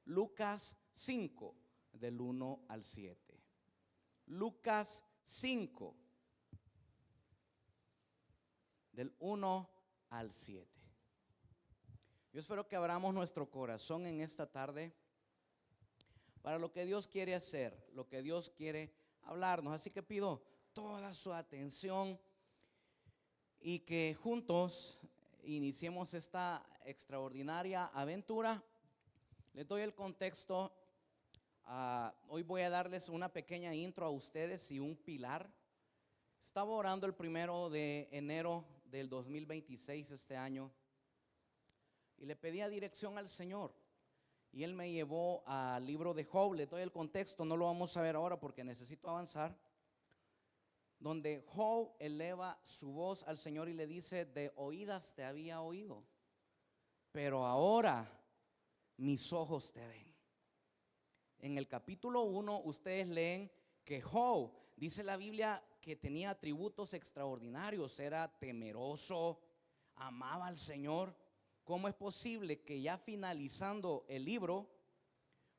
Lucas 5, del 1 al 7. Lucas 5, del 1 al 7. Yo espero que abramos nuestro corazón en esta tarde para lo que Dios quiere hacer, lo que Dios quiere hablarnos. Así que pido toda su atención y que juntos iniciemos esta extraordinaria aventura. Les doy el contexto. Hoy voy a darles una pequeña intro a ustedes y un pilar. Estaba orando el 1 de enero del 2026 este año y le pedía dirección al Señor. Y Él me llevó al libro de Job. Les doy el contexto, no lo vamos a ver ahora porque necesito avanzar. Donde Job eleva su voz al Señor y le dice: de oídas te había oído, pero ahora mis ojos te ven. En el capítulo 1 ustedes leen que Job, dice la Biblia, que tenía atributos extraordinarios, era temeroso, amaba al Señor. ¿Cómo es posible que ya finalizando el libro,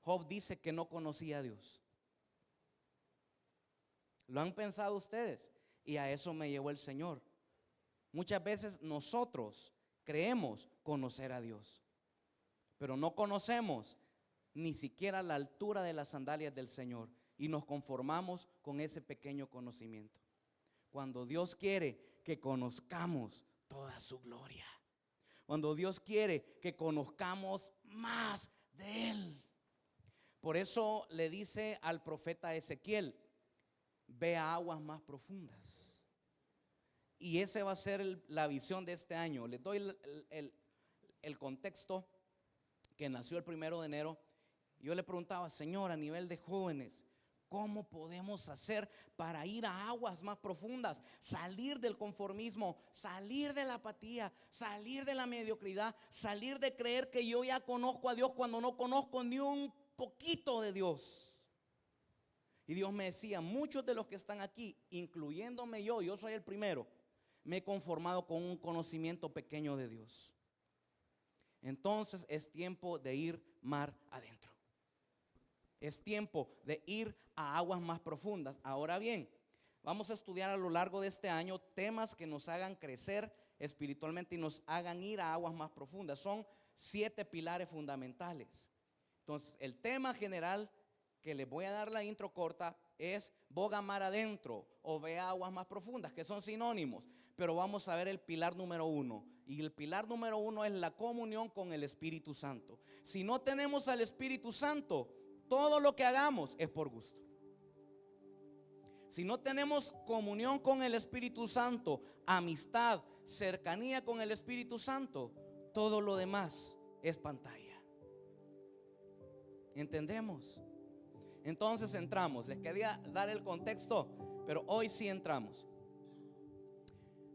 Job dice que no conocía a Dios? ¿Lo han pensado ustedes? Y a eso me llevó el Señor. Muchas veces nosotros creemos conocer a Dios, pero no conocemos ni siquiera la altura de las sandalias del Señor y nos conformamos con ese pequeño conocimiento, cuando Dios quiere que conozcamos toda su gloria, cuando Dios quiere que conozcamos más de Él. Por eso le dice al profeta Ezequiel: ve a aguas más profundas. Y ese va a ser la visión de este año. Les doy el contexto que nació el 1 de enero. Yo le preguntaba: Señor, a nivel de jóvenes, ¿cómo podemos hacer para ir a aguas más profundas? Salir del conformismo, salir de la apatía, salir de la mediocridad, salir de creer que yo ya conozco a Dios cuando no conozco ni un poquito de Dios. Y Dios me decía: muchos de los que están aquí, incluyéndome yo soy el primero, me he conformado con un conocimiento pequeño de Dios. Entonces es tiempo de ir mar adentro. Es tiempo de ir a aguas más profundas. Ahora bien, vamos a estudiar a lo largo de este año temas que nos hagan crecer espiritualmente y nos hagan ir a aguas más profundas. Son 7 pilares fundamentales. Entonces, el tema general que les voy a dar la intro corta es boga mar adentro o ve a aguas más profundas, que son sinónimos. Pero vamos a ver el pilar número 1. Y el pilar número 1 es la comunión con el Espíritu Santo. Si no tenemos al Espíritu Santo, todo lo que hagamos es por gusto. Si no tenemos comunión con el Espíritu Santo, amistad, cercanía con el Espíritu Santo, todo lo demás es pantalla. ¿Entendemos? Entonces entramos. Les quería dar el contexto, pero hoy sí entramos.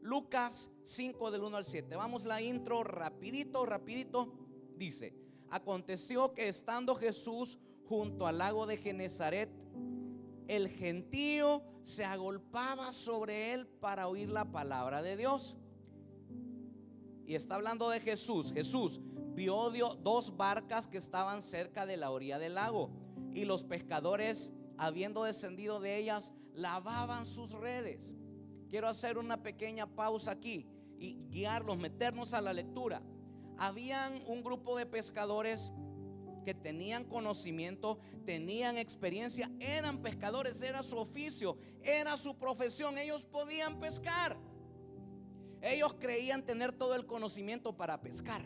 Lucas 5 del 1 al 7. Vamos la intro rapidito. Dice: aconteció que estando Jesús junto al lago de Genezaret, el gentío se agolpaba sobre él para oír la palabra de Dios. Y está hablando de Jesús. Jesús vio 2 barcas que estaban cerca de la orilla del lago, y los pescadores, habiendo descendido de ellas, lavaban sus redes. Quiero hacer una pequeña pausa aquí y guiarlos, meternos a la lectura. Habían un grupo de pescadores que tenían conocimiento, tenían experiencia, eran pescadores, era su oficio, era su profesión, ellos podían pescar. Ellos creían tener todo el conocimiento para pescar.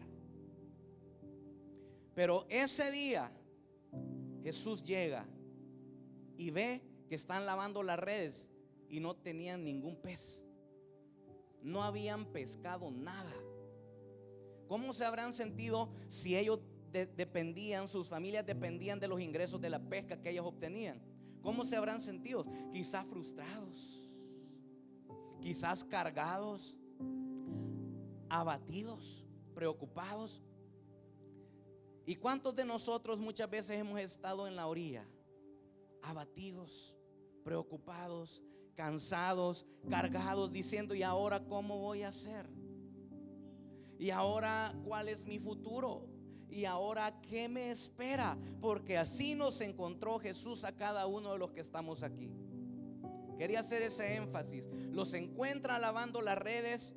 Pero ese día Jesús llega y ve que están lavando las redes y no tenían ningún pez. No habían pescado nada. ¿Cómo se habrán sentido si ellos dependían, sus familias dependían de los ingresos de la pesca que ellos obtenían? ¿Cómo se habrán sentido? Quizás frustrados, quizás cargados, abatidos, preocupados. ¿Y cuántos de nosotros muchas veces hemos estado en la orilla, abatidos, preocupados, cansados, cargados, diciendo: ¿y ahora cómo voy a hacer? ¿Y ahora cuál es mi futuro? ¿y ahora qué me espera? Porque así nos encontró Jesús a cada uno de los que estamos aquí. Quería hacer ese énfasis. Los encuentra lavando las redes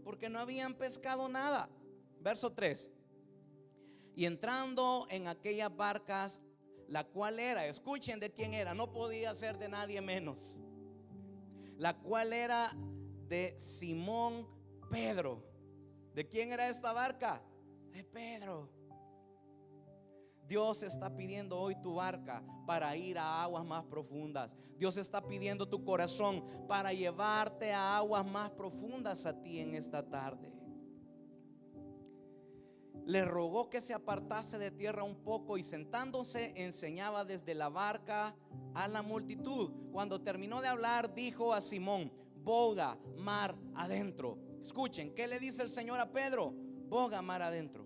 porque no habían pescado nada. Verso 3. Y entrando en aquellas barcas, la cual era, escuchen de quién era, no podía ser de nadie menos, la cual era de Simón Pedro. ¿De quién era esta barca? De Pedro. Dios está pidiendo hoy tu barca para ir a aguas más profundas. Dios está pidiendo tu corazón para llevarte a aguas más profundas a ti en esta tarde. Le rogó que se apartase de tierra un poco y sentándose enseñaba desde la barca a la multitud. Cuando terminó de hablar, dijo a Simón: boga mar adentro. Escuchen, ¿qué le dice el Señor a Pedro? Boga mar adentro.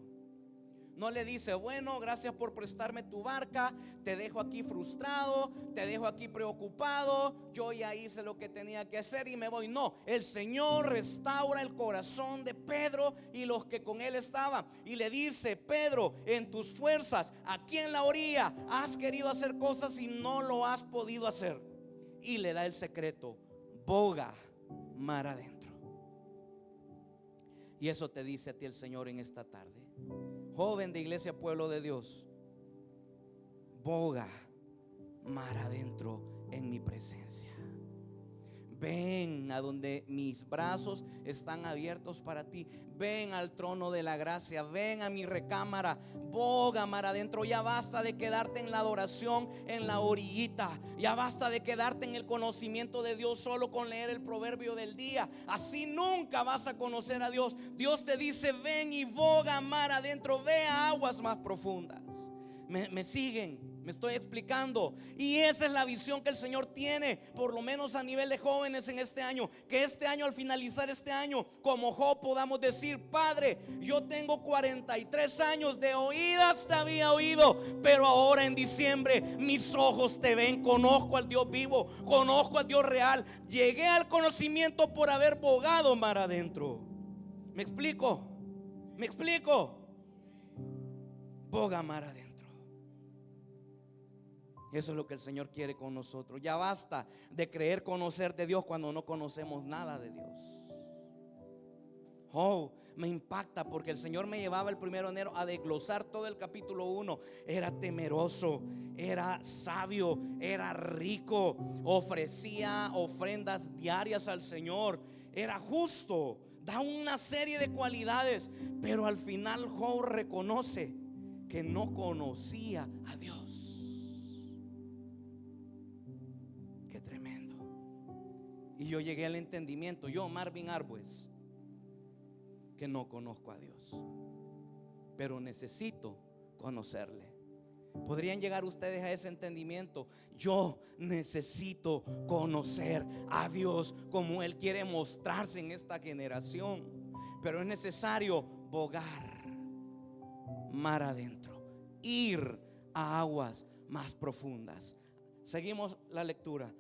No le dice: bueno, gracias por prestarme tu barca, te dejo aquí frustrado, te dejo aquí preocupado, yo ya hice lo que tenía que hacer y me voy. No, el Señor restaura el corazón de Pedro y los que con él estaban, y le dice: Pedro, en tus fuerzas, aquí en la orilla, has querido hacer cosas y no lo has podido hacer. Y le da el secreto: boga mar adentro. Y eso te dice a ti el Señor en esta tarde. Joven de Iglesia Pueblo de Dios, boga mar adentro en mi presencia. Ven a donde mis brazos están abiertos para ti. Ven al trono de la gracia. Ven a mi recámara. Boga mar adentro. Ya basta de quedarte en la adoración en la orillita. Ya basta de quedarte en el conocimiento de Dios solo con leer el proverbio del día. Así nunca vas a conocer a Dios. Dios te dice: ven y boga mar adentro. Ve a aguas más profundas. ¿Me siguen? Me estoy explicando. Y esa es la visión que el Señor tiene, por lo menos a nivel de jóvenes en este año. Que este año, al finalizar este año, como Job, podamos decir: Padre, yo tengo 43 años, de oídas te había oído, pero ahora en diciembre mis ojos te ven. Conozco al Dios vivo, conozco al Dios real. Llegué al conocimiento por haber bogado mar adentro. ¿Me explico? ¿Me explico? Boga mar adentro. Eso es lo que el Señor quiere con nosotros. Ya basta de creer conocer de Dios cuando no conocemos nada de Dios. Oh, me impacta porque el Señor me llevaba el 1 de enero a desglosar todo el capítulo 1. Era temeroso, era sabio, era rico, ofrecía ofrendas diarias al Señor, era justo, da una serie de cualidades. Pero al final Job reconoce que no conocía a Dios. Y yo llegué al entendimiento, yo, Marvin Arbues, que no conozco a Dios, pero necesito conocerle. ¿Podrían llegar ustedes a ese entendimiento? Yo necesito conocer a Dios como Él quiere mostrarse en esta generación. Pero es necesario bogar mar adentro, ir a aguas más profundas. Seguimos la lectura.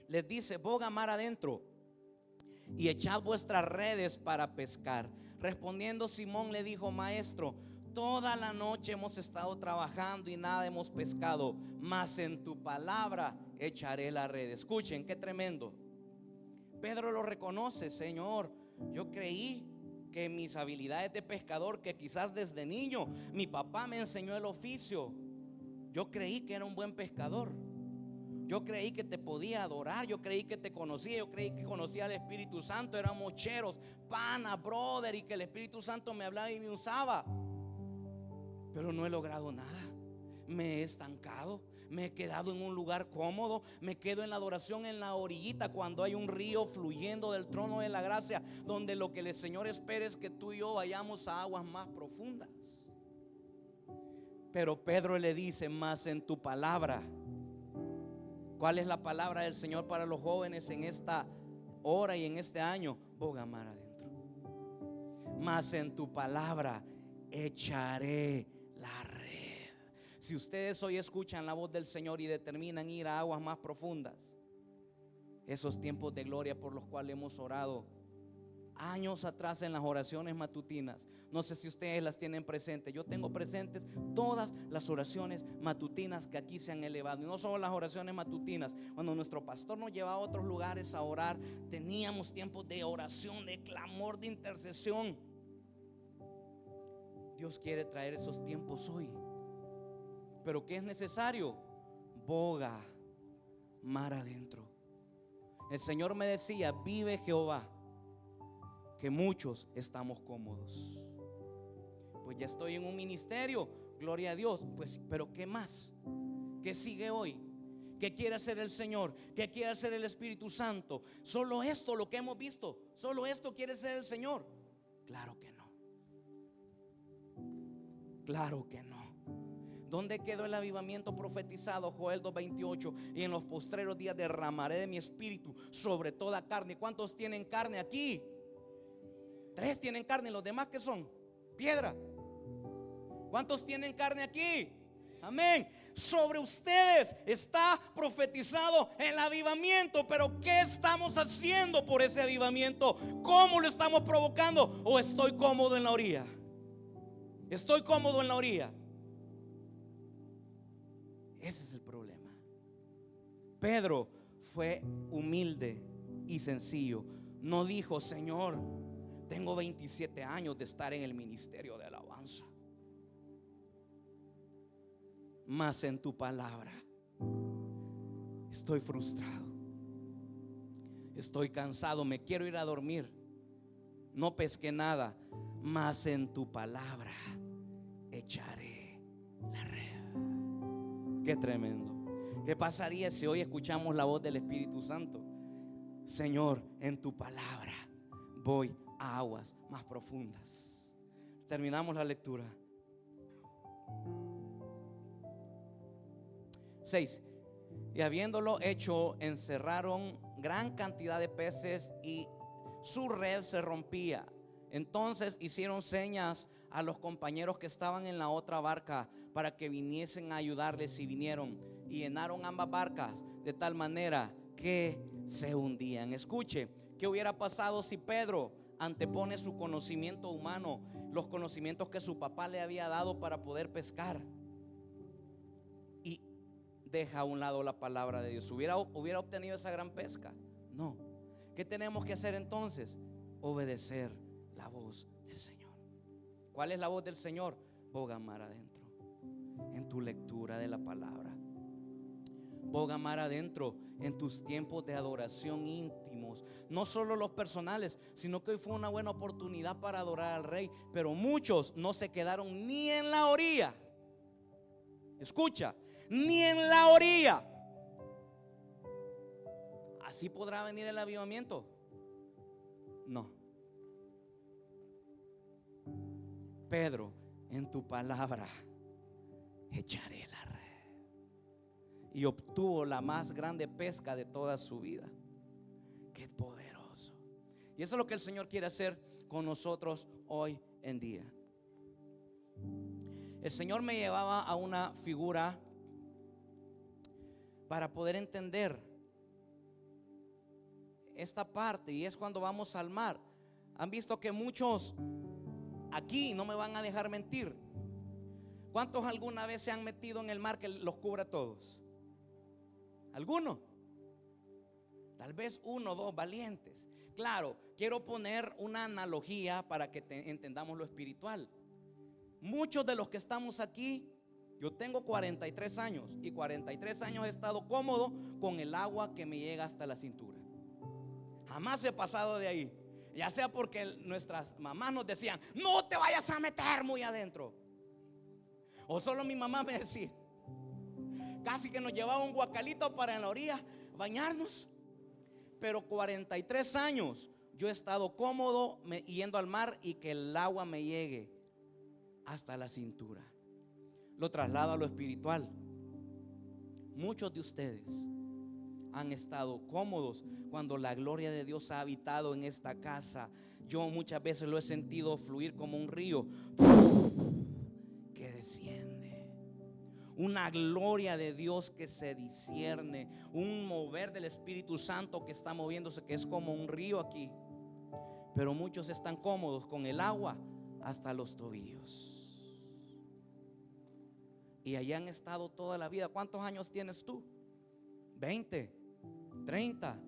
Les dice: boga mar adentro y echad vuestras redes para pescar. Respondiendo Simón le dijo: Maestro, toda la noche hemos estado trabajando y nada hemos pescado, mas en tu palabra echaré la red. Escuchen, qué tremendo. Pedro lo reconoce: Señor, yo creí que mis habilidades de pescador, que quizás desde niño mi papá me enseñó el oficio, yo creí que era un buen pescador. Yo creí que te podía adorar, yo creí que te conocía, yo creí que conocía al Espíritu Santo. Éramos cheros, pana, brother, y que el Espíritu Santo me hablaba y me usaba. Pero no he logrado nada. Me he estancado, me he quedado en un lugar cómodo, me quedo en la adoración en la orillita, cuando hay un río fluyendo del trono de la gracia, donde lo que el Señor espera es que tú y yo vayamos a aguas más profundas. Pero Pedro le dice: más en tu palabra. ¿Cuál es la palabra del Señor para los jóvenes en esta hora y en este año? Boga mar adentro. Mas en tu palabra echaré la red. Si ustedes hoy escuchan la voz del Señor y determinan ir a aguas más profundas, esos tiempos de gloria por los cuales hemos orado años atrás en las oraciones matutinas. No sé si ustedes las tienen presentes. Yo tengo presentes todas las oraciones matutinas que aquí se han elevado. Y no solo las oraciones matutinas. Cuando nuestro pastor nos llevaba a otros lugares a orar, teníamos tiempos de oración, de clamor, de intercesión. Dios quiere traer esos tiempos hoy. Pero ¿qué es necesario? Boga mar adentro. El Señor me decía: vive Jehová, que muchos estamos cómodos. Pues ya estoy en un ministerio, gloria a Dios. Pues, pero ¿qué más? ¿Qué sigue hoy? ¿Qué quiere hacer el Señor? ¿Qué quiere hacer el Espíritu Santo? ¿Solo esto lo que hemos visto? ¿Solo esto quiere hacer el Señor? Claro que no. Claro que no. ¿Dónde quedó el avivamiento profetizado? Joel 2:28. Y en los postreros días derramaré de mi espíritu sobre toda carne. ¿Cuántos tienen carne aquí? 3 tienen carne. ¿Los demás qué son? Piedra. ¿Cuántos tienen carne aquí? Amén. Sobre ustedes está profetizado el avivamiento. Pero ¿qué estamos haciendo por ese avivamiento? ¿Cómo lo estamos provocando? ¿O estoy cómodo en la orilla? Estoy cómodo en la orilla. Ese es el problema. Pedro fue humilde y sencillo. No dijo: Señor, tengo 27 años de estar en el ministerio de alabanza, mas en tu palabra estoy frustrado, estoy cansado, me quiero ir a dormir, no pesqué nada, mas en tu palabra echaré la red. Qué tremendo. ¿Qué pasaría si hoy escuchamos la voz del Espíritu Santo? Señor, en tu palabra voy a aguas más profundas. Terminamos la lectura. 6. Y habiéndolo hecho, encerraron gran cantidad de peces y su red se rompía. Entonces hicieron señas a los compañeros que estaban en la otra barca para que viniesen a ayudarles, y vinieron y llenaron ambas barcas de tal manera que se hundían. Escuche, ¿qué hubiera pasado si Pedro antepone su conocimiento humano, los conocimientos que su papá le había dado para poder pescar, y deja a un lado la palabra de Dios? ¿Hubiera obtenido esa gran pesca? No. ¿Qué tenemos que hacer entonces? Obedecer la voz del Señor. ¿Cuál es la voz del Señor? Boga mar adentro en tu lectura de la palabra. Boga mar adentro en tus tiempos de adoración íntimos. No solo los personales, sino que hoy fue una buena oportunidad para adorar al Rey. Pero muchos no se quedaron ni en la orilla. Escucha, ni en la orilla. ¿Así podrá venir el avivamiento? No. Pedro, en tu palabra echaré la red. Y obtuvo la más grande pesca de toda su vida. Qué poderoso. Y eso es lo que el Señor quiere hacer con nosotros hoy en día. El Señor me llevaba a una figura para poder entender esta parte, y es cuando vamos al mar. Han visto que muchos aquí, no me van a dejar mentir, ¿cuántos alguna vez se han metido en el mar que los cubra a todos? ¿Alguno? Tal vez 1 o 2 valientes. Claro, quiero poner una analogía para que entendamos lo espiritual. Muchos de los que estamos aquí, yo tengo 43 años y 43 años he estado cómodo con el agua que me llega hasta la cintura. Jamás he pasado de ahí. Ya sea porque nuestras mamás nos decían: no te vayas a meter muy adentro. O solo mi mamá me decía, casi que nos llevaba un guacalito para en la orilla bañarnos. Pero 43 años yo he estado cómodo yendo al mar y que el agua me llegue hasta la cintura. Lo traslado a lo espiritual. Muchos de ustedes han estado cómodos cuando la gloria de Dios ha habitado en esta casa. Yo muchas veces lo he sentido fluir como un río que desciende. Una gloria de Dios que se discierne. Un mover del Espíritu Santo que está moviéndose, que es como un río aquí. pero muchos están cómodos con el agua hasta los tobillos. Y allá han estado toda la vida. ¿Cuántos años tienes tú? 20, 30,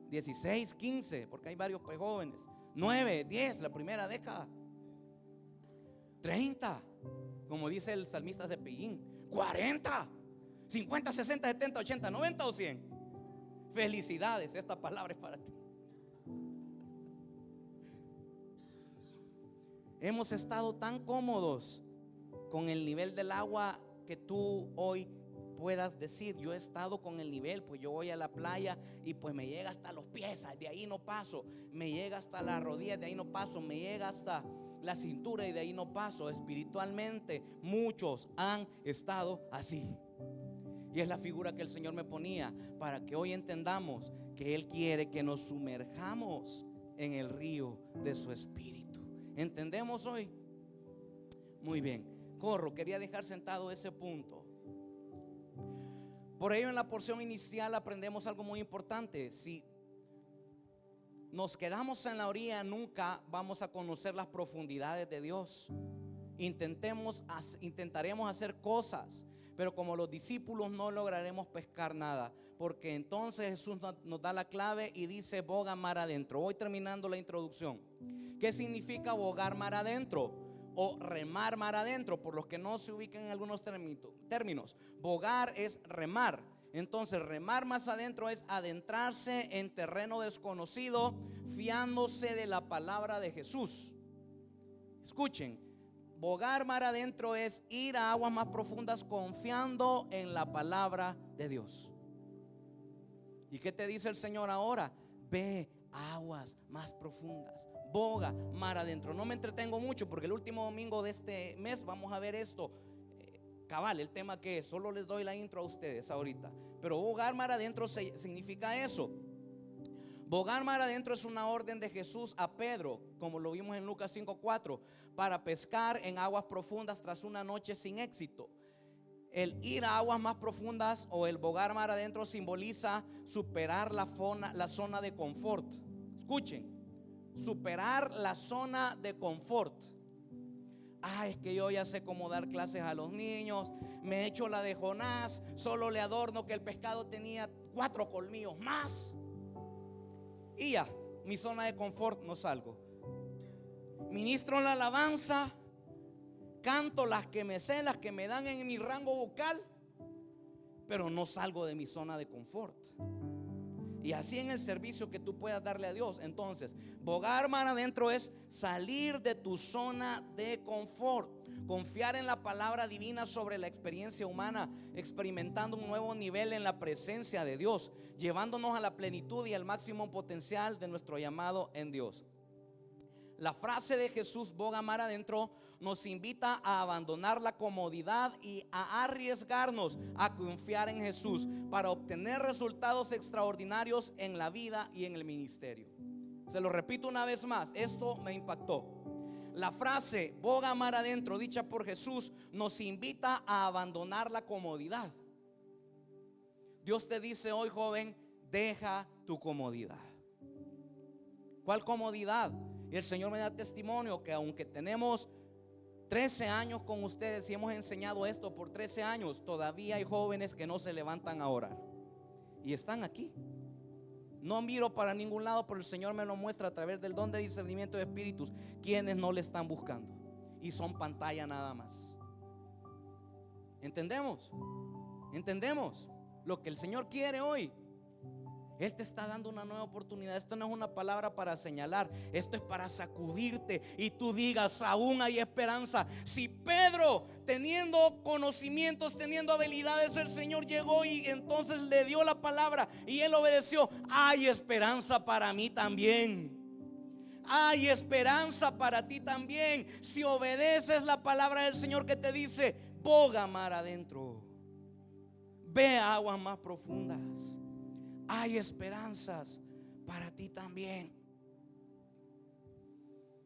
16, 15, porque hay varios pues jóvenes. 9, 10, la primera década. 30, como dice el salmista Cepillín. 40, 50, 60, 70, 80, 90 o 100. Felicidades, esta palabra es para ti. Hemos estado tan cómodos con el nivel del agua que tú hoy puedas decir: yo he estado con el nivel, pues yo voy a la playa y pues me llega hasta los pies, de ahí no paso, me llega hasta las rodillas, de ahí no paso, me llega hasta la cintura y de ahí no paso. Espiritualmente muchos han estado así. Y es la figura que el Señor me ponía para que hoy entendamos que Él quiere que nos sumerjamos en el río de su Espíritu. ¿Entendemos hoy? Muy bien. Quería dejar sentado ese punto. Por ello, en la porción inicial aprendemos algo muy importante. Si nos quedamos en la orilla, nunca vamos a conocer las profundidades de Dios. Intentaremos hacer cosas, pero como los discípulos no lograremos pescar nada, porque entonces Jesús nos da la clave y dice: boga mar adentro. Voy terminando la introducción. ¿Qué significa bogar mar adentro? O remar mar adentro, por los que no se ubican en algunos términos. Bogar es remar. Entonces remar más adentro es adentrarse en terreno desconocido, fiándose de la palabra de Jesús. Escuchen, bogar mar adentro es ir a aguas más profundas confiando en la palabra de Dios. ¿Y qué te dice el Señor ahora? Ve a aguas más profundas. Boga mar adentro. No me entretengo mucho porque el último domingo de este mes vamos a ver esto cabal, el tema que es. Solo les doy la intro a ustedes ahorita. Pero bogar mar adentro significa eso. Bogar mar adentro es una orden de Jesús a Pedro, como lo vimos en Lucas 5:4, para pescar en aguas profundas tras una noche sin éxito. El ir a aguas más profundas o el bogar mar adentro simboliza superar la zona de confort. Escuchen, superar la zona de confort. Es que yo ya sé cómo dar clases a los niños, me he hecho la de Jonás, solo le adorno que el pescado tenía 4 colmillos más y ya, mi zona de confort, no salgo. Ministro la alabanza, canto las que me sé, las que me dan en mi rango vocal, pero no salgo de mi zona de confort. Y así en el servicio que tú puedas darle a Dios. Entonces, bogar mar adentro es salir de tu zona de confort, confiar en la palabra divina sobre la experiencia humana, experimentando un nuevo nivel en la presencia de Dios, llevándonos a la plenitud y al máximo potencial de nuestro llamado en Dios. La frase de Jesús, boga mar adentro, nos invita a abandonar la comodidad y a arriesgarnos a confiar en Jesús para obtener resultados extraordinarios en la vida y en el ministerio. Se lo repito una vez más, esto me impactó. La frase boga mar adentro, dicha por Jesús, nos invita a abandonar la comodidad. Dios te dice hoy, joven, deja tu comodidad. ¿Cuál comodidad? Y el Señor me da testimonio que aunque tenemos 13 años con ustedes y hemos enseñado esto por 13 años, todavía hay jóvenes que no se levantan a orar y están aquí. No miro para ningún lado, pero el Señor me lo muestra a través del don de discernimiento de espíritus, quienes no le están buscando y son pantalla nada más. ¿Entendemos? ¿Entendemos lo que el Señor quiere hoy? Él te está dando una nueva oportunidad. Esto no es una palabra para señalar, esto es para sacudirte y tú digas: aún hay esperanza. Si Pedro, teniendo conocimientos, teniendo habilidades, el Señor llegó y entonces le dio la palabra y él obedeció, hay esperanza para mí también. Hay esperanza para ti también. Si obedeces la palabra del Señor que te dice: boga mar adentro, ve a aguas más profundas, hay esperanzas para ti también.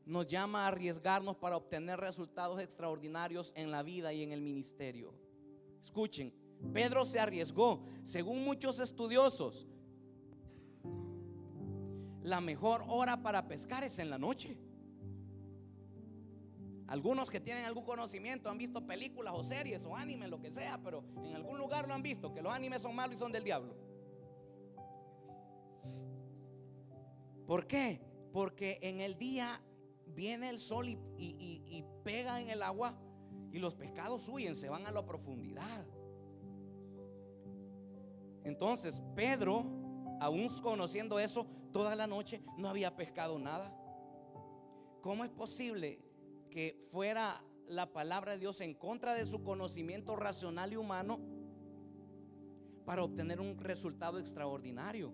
Nos llama a arriesgarnos para obtener resultados extraordinarios en la vida y en el ministerio. Escuchen, Pedro se arriesgó. Según muchos estudiosos, la mejor hora para pescar es en la noche. Algunos que tienen algún conocimiento han visto películas o series o animes, lo que sea, pero en algún lugar lo han visto, que los animes son malos y son del diablo. ¿Por qué? Porque en el día viene el sol y pega en el agua y los pescados huyen, se van a la profundidad. Entonces Pedro, aún conociendo eso, toda la noche no había pescado nada. ¿Cómo es posible que fuera la palabra de Dios en contra de su conocimiento racional y humano para obtener un resultado extraordinario?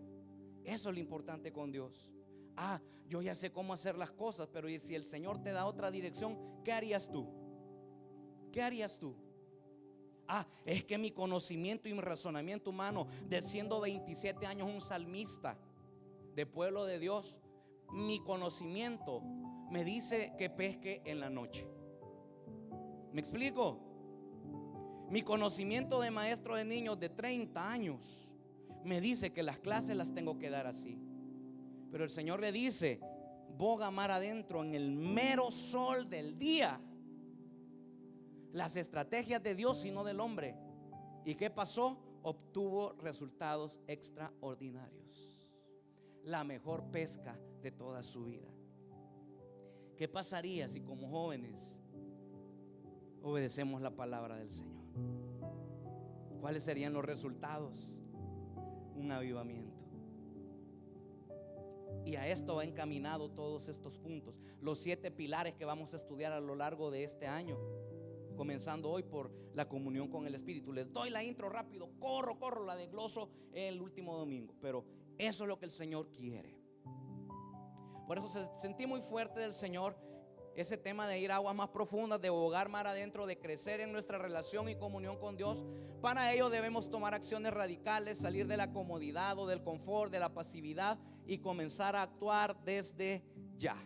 Eso es lo importante con Dios. Yo ya sé cómo hacer las cosas, pero si el Señor te da otra dirección, ¿qué harías tú? ¿Qué harías tú? Es que mi conocimiento y mi razonamiento humano, de siendo 27 años un salmista de pueblo de Dios, mi conocimiento me dice que pesque en la noche. ¿Me explico? Mi conocimiento de maestro de niños de 30 años me dice que las clases las tengo que dar así. Pero el Señor le dice: boga mar adentro en el mero sol del día. Las estrategias de Dios y no del hombre. ¿Y qué pasó? Obtuvo resultados extraordinarios. La mejor pesca de toda su vida. ¿Qué pasaría si como jóvenes obedecemos la palabra del Señor? ¿Cuáles serían los resultados? Un avivamiento. Y a esto va encaminado todos estos puntos, los 7 pilares que vamos a estudiar a lo largo de este año, comenzando hoy por la comunión con el Espíritu. Les doy la intro rápido, corro, la desgloso el último domingo, pero eso es lo que el Señor quiere. Por eso sentí muy fuerte del Señor ese tema de ir a aguas más profundas, de bogar mar adentro, de crecer en nuestra relación y comunión con Dios. Para ello debemos tomar acciones radicales, salir de la comodidad o del confort, de la pasividad y comenzar a actuar desde ya.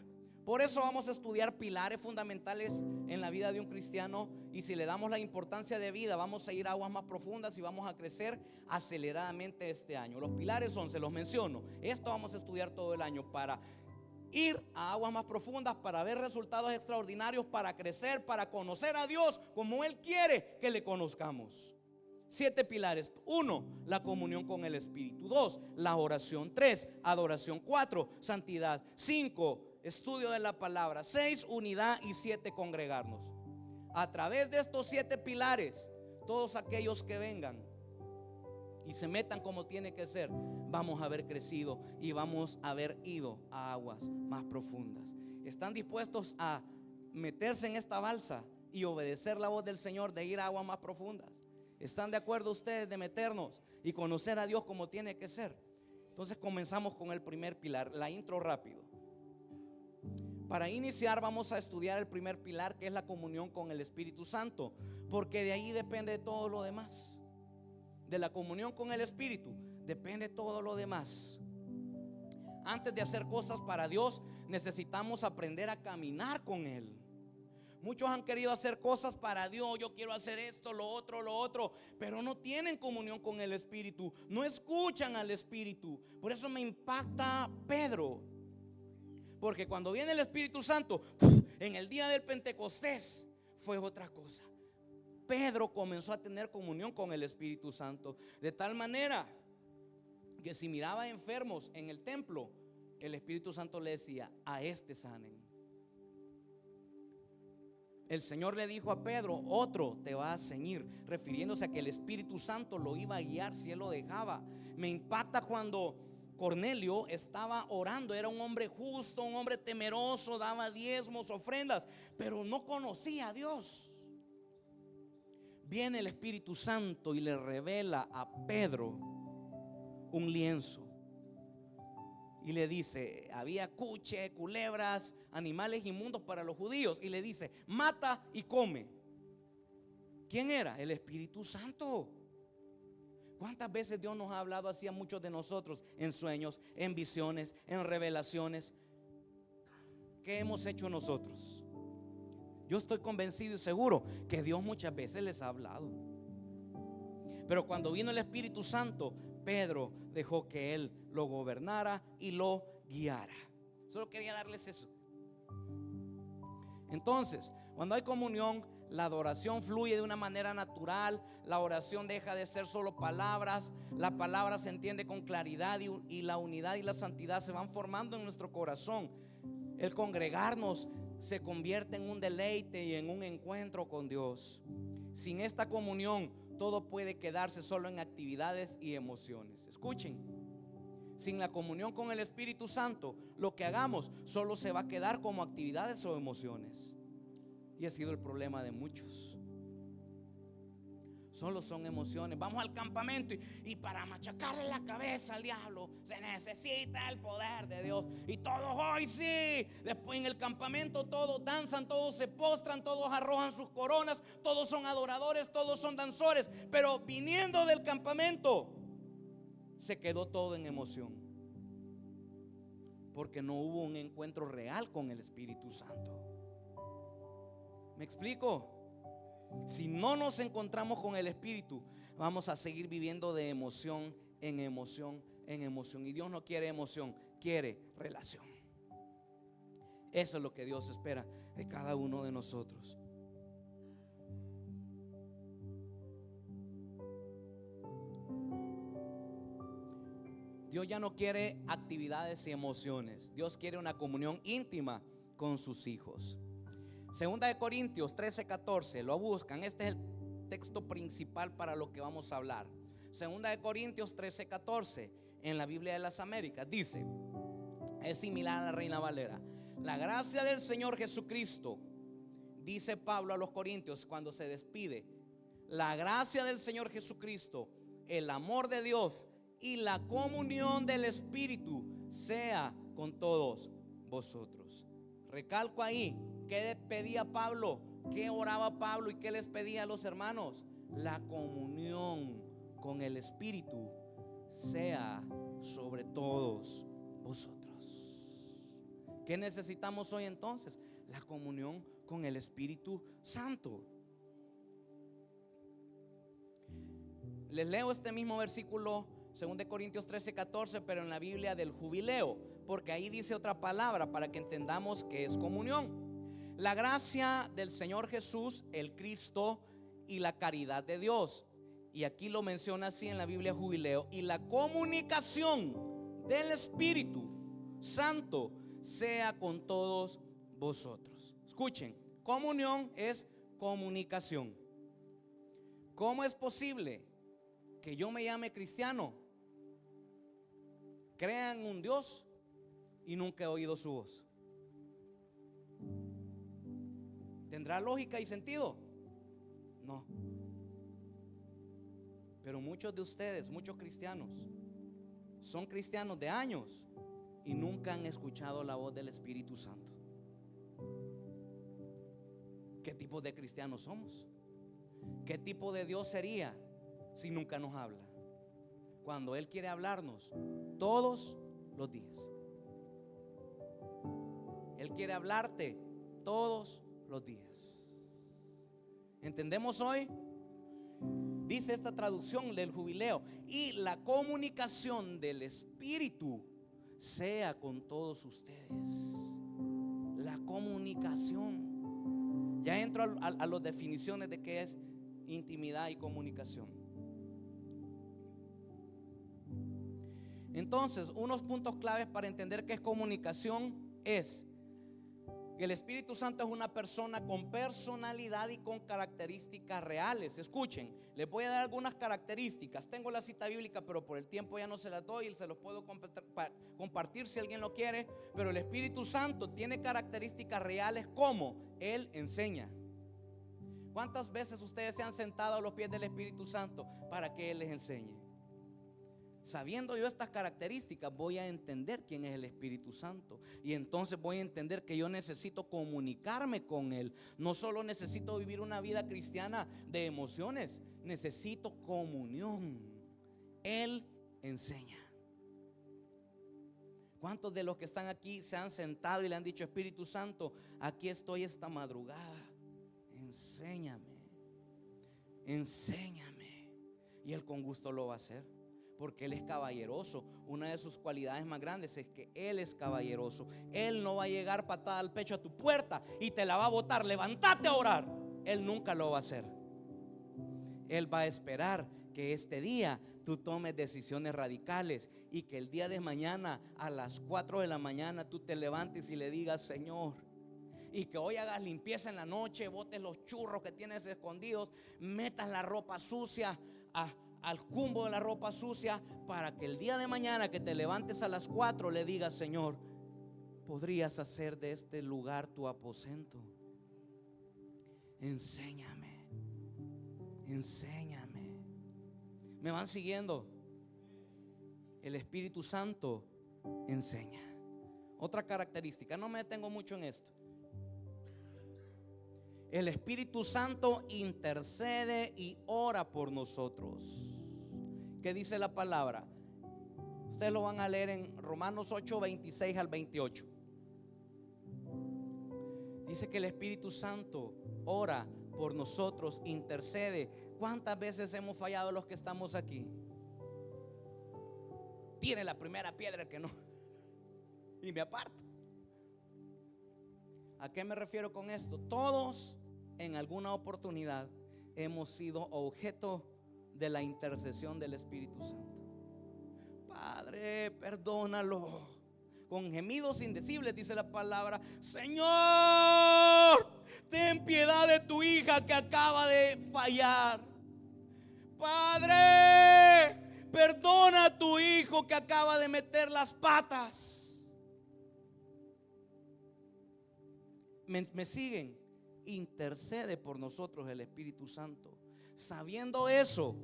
Por eso vamos a estudiar pilares fundamentales en la vida de un cristiano, y si le damos la importancia de vida, vamos a ir a aguas más profundas y vamos a crecer aceleradamente este año. Los pilares son, se los menciono, esto vamos a estudiar todo el año para ir a aguas más profundas, para ver resultados extraordinarios, para crecer, para conocer a Dios como Él quiere que le conozcamos. 7 pilares. 1, la comunión con el Espíritu. 2, la oración. 3, adoración. 4, santidad. 5, estudio de la palabra. 6, unidad. Y 7, congregarnos. A través de estos 7 pilares, todos aquellos que vengan y se metan como tiene que ser, vamos a haber crecido y vamos a haber ido a aguas más profundas. ¿Están dispuestos a meterse en esta balsa y obedecer la voz del Señor de ir a aguas más profundas? ¿Están de acuerdo ustedes de meternos y conocer a Dios como tiene que ser? Entonces comenzamos con el primer pilar, la intro rápido. Para iniciar vamos a estudiar el primer pilar, que es la comunión con el Espíritu Santo, porque de ahí depende todo lo demás. De la comunión con el Espíritu depende todo lo demás. Antes de hacer cosas para Dios, necesitamos aprender a caminar con Él. Muchos han querido hacer cosas para Dios. Yo quiero hacer esto, lo otro, pero no tienen comunión con el Espíritu, no escuchan al Espíritu. Por eso me impacta Pedro, porque cuando viene el Espíritu Santo, en el día del Pentecostés, fue otra cosa. Pedro comenzó a tener comunión con el Espíritu Santo, de tal manera que si miraba enfermos en el templo, el Espíritu Santo le decía: a este sanen. El Señor le dijo a Pedro: otro te va a ceñir, refiriéndose a que el Espíritu Santo lo iba a guiar si él lo dejaba. Me impacta cuando Cornelio estaba orando. Era un hombre justo, un hombre temeroso, daba diezmos, ofrendas, pero no conocía a Dios. Viene el Espíritu Santo y le revela a Pedro un lienzo y le dice: había cuche, culebras, animales inmundos para los judíos, y le dice: mata y come. ¿Quién era? El Espíritu Santo. ¿Cuántas veces Dios nos ha hablado así a muchos de nosotros? En sueños, en visiones, en revelaciones. ¿Qué hemos hecho nosotros? Yo estoy convencido y seguro que Dios muchas veces les ha hablado. Pero cuando vino el Espíritu Santo, Pedro dejó que Él lo gobernara y lo guiara. Solo quería darles eso. Entonces, cuando hay comunión, la adoración fluye de una manera natural. La oración deja de ser solo palabras. La palabra se entiende con claridad y la unidad y la santidad se van formando en nuestro corazón. El congregarnos se convierte en un deleite y en un encuentro con Dios. Sin esta comunión, todo puede quedarse solo en actividades y emociones. Escuchen, sin la comunión con el Espíritu Santo, lo que hagamos solo se va a quedar como actividades o emociones. Y ha sido el problema de muchos. Solo son emociones. Vamos al campamento y para machacarle la cabeza al diablo se necesita el poder de Dios. Y todos hoy sí. Después en el campamento todos danzan, todos se postran, todos arrojan sus coronas, todos son adoradores, todos son danzores. Pero viniendo del campamento se quedó todo en emoción, porque no hubo un encuentro real con el Espíritu Santo. ¿Me explico? Si no nos encontramos con el Espíritu, vamos a seguir viviendo de emoción en emoción en emoción. Y Dios no quiere emoción, quiere relación. Eso es lo que Dios espera de cada uno de nosotros. Dios ya no quiere actividades y emociones. Dios quiere una comunión íntima con sus hijos. Segunda de Corintios 13:14, lo buscan. Este es el texto principal para lo que vamos a hablar. Segunda de Corintios 13:14, en la Biblia de las Américas, dice, es similar a la Reina Valera: la gracia del Señor Jesucristo, dice Pablo a los Corintios cuando se despide, la gracia del Señor Jesucristo, el amor de Dios y la comunión del Espíritu sea con todos vosotros. Recalco ahí, ¿qué pedía Pablo? ¿Qué oraba Pablo y qué les pedía a los hermanos? La comunión con el Espíritu sea sobre todos vosotros. ¿Qué necesitamos hoy entonces? La comunión con el Espíritu Santo. Les leo este mismo versículo, 2 Corintios 13:14, pero en la Biblia del Jubileo, porque ahí dice otra palabra para que entendamos que es comunión. La gracia del Señor Jesús, el Cristo, y la caridad de Dios. Y aquí lo menciona así en la Biblia Jubileo. Y la comunicación del Espíritu Santo sea con todos vosotros. Escuchen, comunión es comunicación. ¿Cómo es posible que yo me llame cristiano, crea en un Dios y nunca he oído su voz? ¿Tendrá lógica y sentido? No. Pero muchos de ustedes, muchos cristianos, son cristianos de años y nunca han escuchado la voz del Espíritu Santo. ¿Qué tipo de cristianos somos? ¿Qué tipo de Dios sería si nunca nos habla? Cuando Él quiere hablarnos todos los días. Él quiere hablarte todos los días. ¿Entendemos hoy? Dice esta traducción del Jubileo: y la comunicación del Espíritu sea con todos ustedes. La comunicación. Ya entro a las definiciones de qué es intimidad y comunicación. Entonces, unos puntos claves para entender qué es comunicación es que el Espíritu Santo es una persona con personalidad y con características reales. Escuchen, les voy a dar algunas características. Tengo la cita bíblica, pero por el tiempo ya no se las doy. Se los puedo compartir si alguien lo quiere. Pero el Espíritu Santo tiene características reales como Él enseña. ¿Cuántas veces ustedes se han sentado a los pies del Espíritu Santo para que Él les enseñe? Sabiendo yo estas características, voy a entender quién es el Espíritu Santo. Y entonces voy a entender que yo necesito comunicarme con Él. No solo necesito vivir una vida cristiana de emociones, necesito comunión. Él enseña. ¿Cuántos de los que están aquí se han sentado y le han dicho: Espíritu Santo, aquí estoy esta madrugada, enséñame, enséñame? Y Él con gusto lo va a hacer. porque Él es caballeroso. Una de sus cualidades más grandes es que Él es caballeroso. Él no va a llegar patada al pecho a tu puerta y te la va a botar. Levántate a orar. Él nunca lo va a hacer. Él va a esperar que este día tú tomes decisiones radicales y que el día de mañana a las 4 de la mañana tú te levantes y le digas: Señor, y que hoy hagas limpieza en la noche, botes los churros que tienes escondidos, metas la ropa sucia al cumbo de la ropa sucia, para que el día de mañana que te levantes a las 4 le digas: Señor, ¿podrías hacer de este lugar tu aposento? Enséñame, enséñame. ¿Me van siguiendo? El Espíritu Santo enseña. Otra característica, no me detengo mucho en esto. El Espíritu Santo intercede y ora por nosotros. ¿Qué dice la palabra? Ustedes lo van a leer en Romanos 8, 26 al 28. Dice que el Espíritu Santo ora por nosotros, intercede. ¿Cuántas veces hemos fallado los que estamos aquí? Tire la primera piedra que no, y me aparto. ¿A qué me refiero con esto? Todos en alguna oportunidad hemos sido objeto de la intercesión del Espíritu Santo. Padre, perdónalo. Con gemidos indecibles dice la palabra: Señor, ten piedad de tu hija que acaba de fallar. Padre, perdona a tu hijo que acaba de meter las patas. ¿Me siguen? Intercede por nosotros el Espíritu Santo. Sabiendo eso,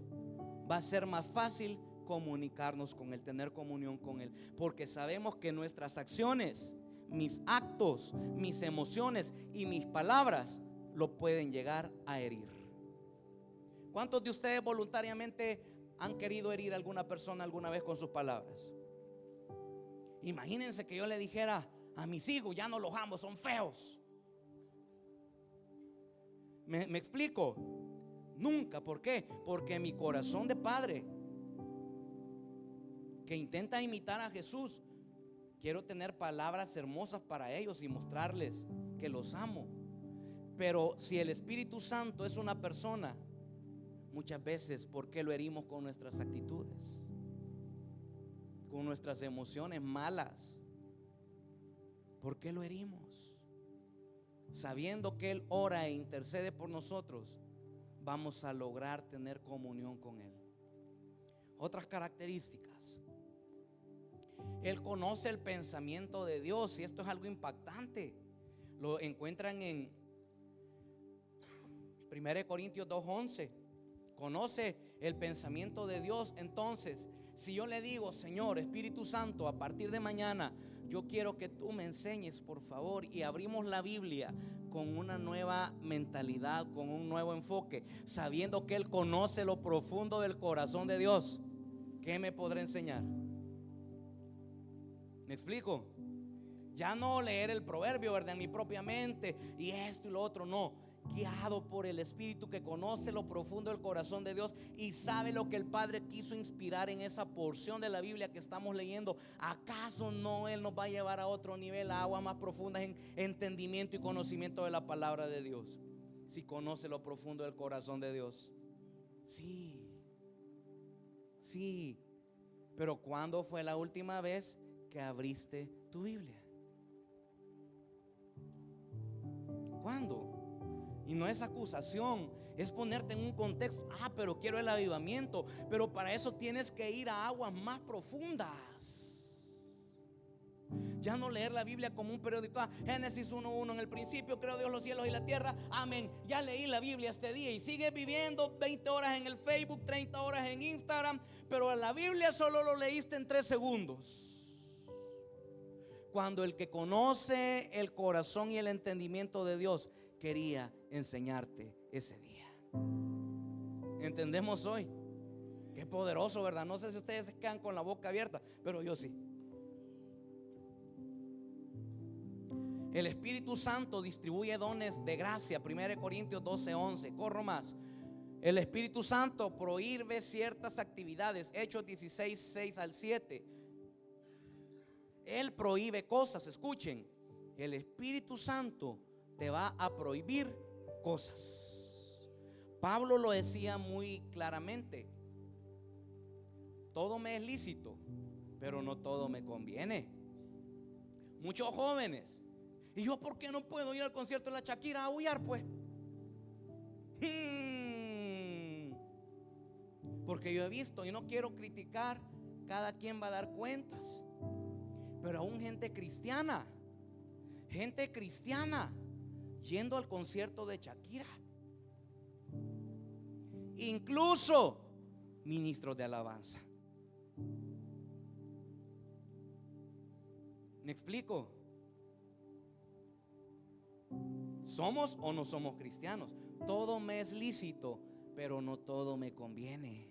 va a ser más fácil comunicarnos con Él, tener comunión con Él, porque sabemos que nuestras acciones, mis actos, mis emociones y mis palabras lo pueden llegar a herir. ¿Cuántos de ustedes voluntariamente han querido herir a alguna persona alguna vez con sus palabras? Imagínense que yo le dijera a mis hijos: ya no los amo, son feos. ¿Me explico? Nunca. ¿Por qué? Porque mi corazón de padre, que intenta imitar a Jesús, quiero tener palabras hermosas para ellos y mostrarles que los amo. Pero si el Espíritu Santo es una persona, muchas veces, ¿por qué lo herimos con nuestras actitudes? Con nuestras emociones malas. ¿Por qué lo herimos? Sabiendo que Él ora e intercede por nosotros, vamos a lograr tener comunión con Él. Otras características: Él conoce el pensamiento de Dios, y esto es algo impactante. Lo encuentran en 1 Corintios 2:11. Conoce el pensamiento de Dios. Entonces, si yo le digo: Señor, Espíritu Santo, a partir de mañana yo quiero que tú me enseñes, por favor, y abrimos la Biblia con una nueva mentalidad, con un nuevo enfoque, sabiendo que Él conoce lo profundo del corazón de Dios, ¿qué me podrá enseñar? ¿Me explico? Ya no leer el proverbio, ¿verdad?, en mi propia mente y esto y lo otro, no. Guiado por el Espíritu que conoce lo profundo del corazón de Dios y sabe lo que el Padre quiso inspirar en esa porción de la Biblia que estamos leyendo. ¿Acaso no Él nos va a llevar a otro nivel, a aguas más profundas en entendimiento y conocimiento de la palabra de Dios? Si conoce lo profundo del corazón de Dios. Sí, sí. Pero ¿cuándo fue la última vez que abriste tu Biblia? ¿Cuándo? Y no es acusación, es ponerte en un contexto. Pero quiero el avivamiento, pero para eso tienes que ir a aguas más profundas. Ya no leer la Biblia como un periódico. Génesis 1:1, en el principio creó Dios los cielos y la tierra, amén. Ya leí la Biblia este día y sigues viviendo 20 horas en el Facebook, 30 horas en Instagram, pero la Biblia solo lo leíste en 3 segundos. Cuando el que conoce el corazón y el entendimiento de Dios quería enseñarte ese día. ¿Entendemos hoy? Qué poderoso, ¿verdad? No sé si ustedes se quedan con la boca abierta, pero yo sí. El Espíritu Santo distribuye dones de gracia. 1 Corintios 12:11. Corro más. El Espíritu Santo prohíbe ciertas actividades. Hechos 16, 6 al 7. Él prohíbe cosas. Escuchen, el Espíritu Santo te va a prohibir cosas. Pablo lo decía muy claramente: todo me es lícito, pero no todo me conviene. Muchos jóvenes: ¿y yo por qué no puedo ir al concierto de la Shakira a huyar pues? Porque yo he visto, y no quiero criticar, cada quien va a dar cuentas, pero aún gente cristiana yendo al concierto de Shakira, incluso ministros de alabanza. ¿Me explico? ¿Somos o no somos cristianos? Todo me es lícito, pero no todo me conviene.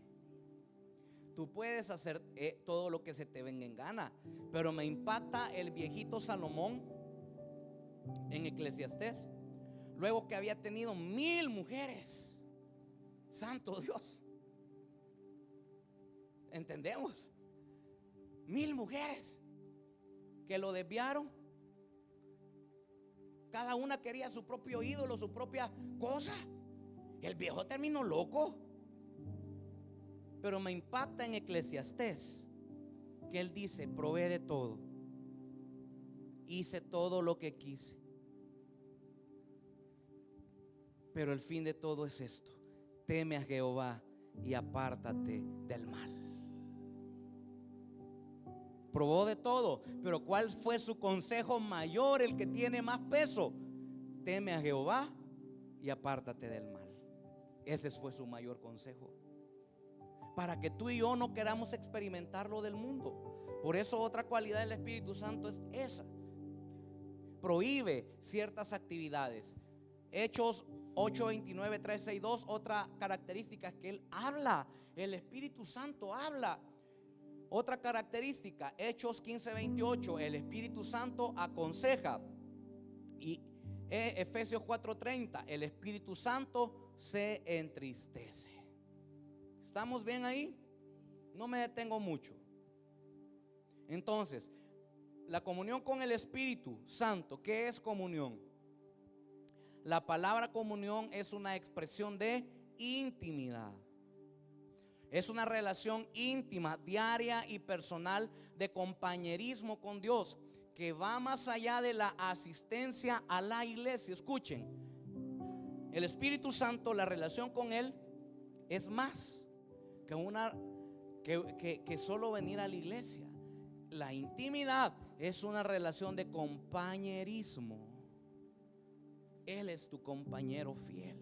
Tú puedes hacer todo lo que se te venga en gana, pero me impacta el viejito Salomón en Eclesiastés, luego que había tenido 1000 mujeres. Santo Dios, ¿entendemos? 1000 mujeres que lo desviaron. Cada una quería su propio ídolo, su propia cosa. El viejo terminó loco. Pero me impacta en Eclesiastés que él dice: probé de todo, hice todo lo que quise, pero el fin de todo es esto: teme a Jehová y apártate del mal. Probó de todo, pero ¿cuál fue su consejo mayor, el que tiene más peso? Teme a Jehová y apártate del mal. Ese fue su mayor consejo, para que tú y yo no queramos experimentar lo del mundo. Por eso otra cualidad del Espíritu Santo es esa: prohíbe ciertas actividades. Hechos 8:29, 3:62, otra característica es que él habla. El Espíritu Santo habla. Otra característica, Hechos 15:28, el Espíritu Santo aconseja. Y Efesios 4:30, el Espíritu Santo se entristece. ¿Estamos bien ahí? No me detengo mucho. Entonces, la comunión con el Espíritu Santo, ¿qué es comunión? La palabra comunión es una expresión de intimidad. Es una relación íntima, diaria y personal de compañerismo con Dios, que va más allá de la asistencia a la iglesia. Escuchen, el Espíritu Santo, la relación con Él es más que solo venir a la iglesia. La intimidad es una relación de compañerismo. Él es tu compañero fiel.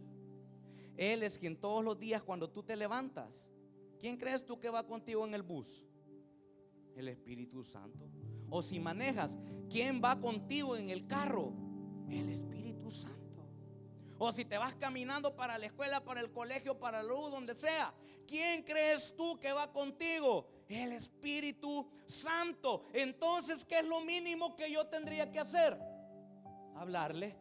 Él es quien todos los días, cuando tú te levantas, ¿quién crees tú que va contigo en el bus? El Espíritu Santo. O si manejas, ¿quién va contigo en el carro? El Espíritu Santo. O si te vas caminando para la escuela, para el colegio, para la luz, donde sea, ¿quién crees tú que va contigo? El Espíritu Santo. Entonces, ¿qué es lo mínimo que yo tendría que hacer? Hablarle.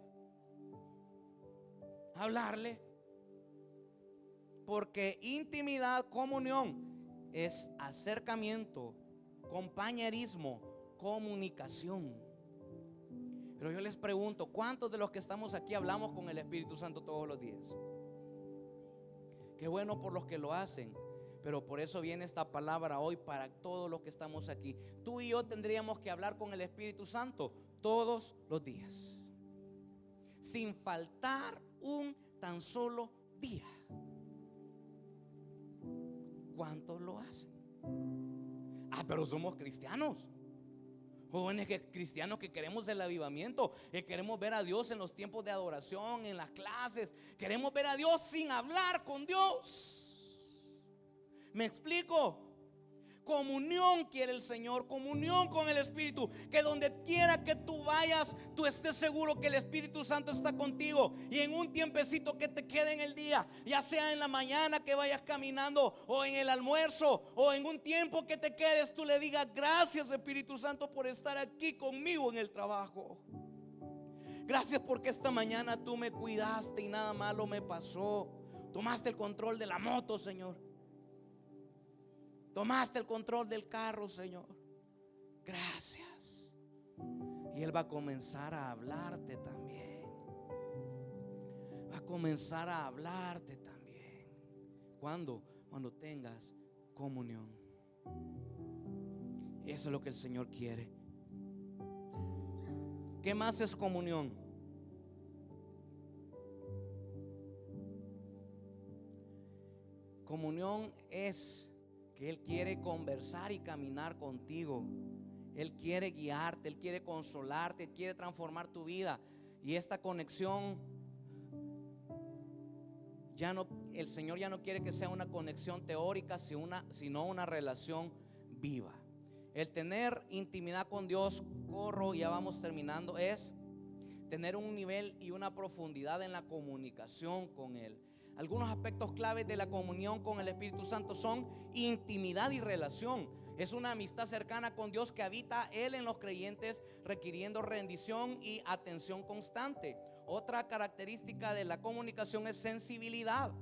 Porque intimidad, comunión, es acercamiento, compañerismo, comunicación. Pero yo les pregunto, ¿cuántos de los que estamos aquí hablamos con el Espíritu Santo todos los días? Qué bueno por los que lo hacen, pero por eso viene esta palabra hoy para todos los que estamos aquí. Tú y yo tendríamos que hablar con el Espíritu Santo todos los días, sin faltar un tan solo día. ¿Cuántos lo hacen? Pero somos cristianos, jóvenes cristianos que queremos el avivamiento, que queremos ver a Dios en los tiempos de adoración, en las clases. Queremos ver a Dios sin hablar con Dios. ¿Me explico? Comunión quiere el Señor, comunión con el Espíritu. Que donde quiera que tú vayas, tú estés seguro que el Espíritu Santo está contigo. Y en un tiempecito que te quede en el día, ya sea en la mañana que vayas caminando, o en el almuerzo, o en un tiempo que te quedes, tú le digas: gracias, Espíritu Santo, por estar aquí conmigo en el trabajo. Gracias porque esta mañana tú me cuidaste y nada malo me pasó. Tomaste el control de la moto, Señor. Tomaste el control del carro, Señor. Gracias. Y Él va a comenzar a hablarte también. Va a comenzar a hablarte también. ¿Cuándo? Cuando tengas comunión. Eso es lo que el Señor quiere. ¿Qué más es comunión? Comunión es que Él quiere conversar y caminar contigo. Él quiere guiarte, Él quiere consolarte, Él quiere transformar tu vida. Y esta conexión el Señor ya no quiere que sea una conexión teórica, sino una relación viva. El tener intimidad con Dios, ya vamos terminando, es tener un nivel y una profundidad en la comunicación con Él. Algunos aspectos claves de la comunión con el Espíritu Santo son intimidad y relación. Es una amistad cercana con Dios que habita Él en los creyentes, requiriendo rendición y atención constante. Otra característica de la comunicación es sensibilidad.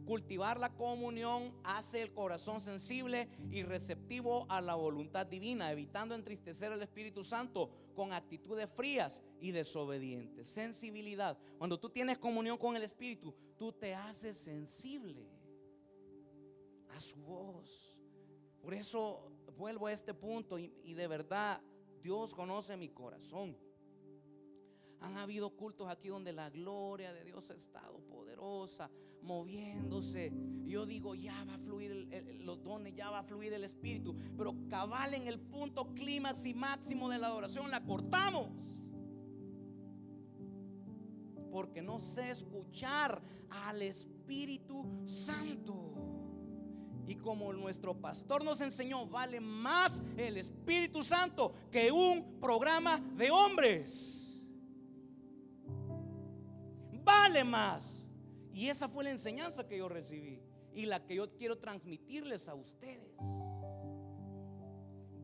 Cultivar la comunión hace el corazón sensible y receptivo a la voluntad divina, evitando entristecer al Espíritu Santo con actitudes frías y desobedientes. Sensibilidad. Cuando tú tienes comunión con el Espíritu, tú te haces sensible a su voz. Por eso vuelvo a este punto y de verdad Dios conoce mi corazón. Han habido cultos aquí donde la gloria de Dios ha estado poderosa, moviéndose. Yo digo, ya va a fluir los dones, ya va a fluir el Espíritu. Pero cabal en el punto clímax y máximo de la adoración la cortamos, porque no sé escuchar al Espíritu Santo. Y como nuestro pastor nos enseñó, vale más el Espíritu Santo que un programa de hombres. Vale más. Y esa fue la enseñanza que yo recibí y la que yo quiero transmitirles a ustedes.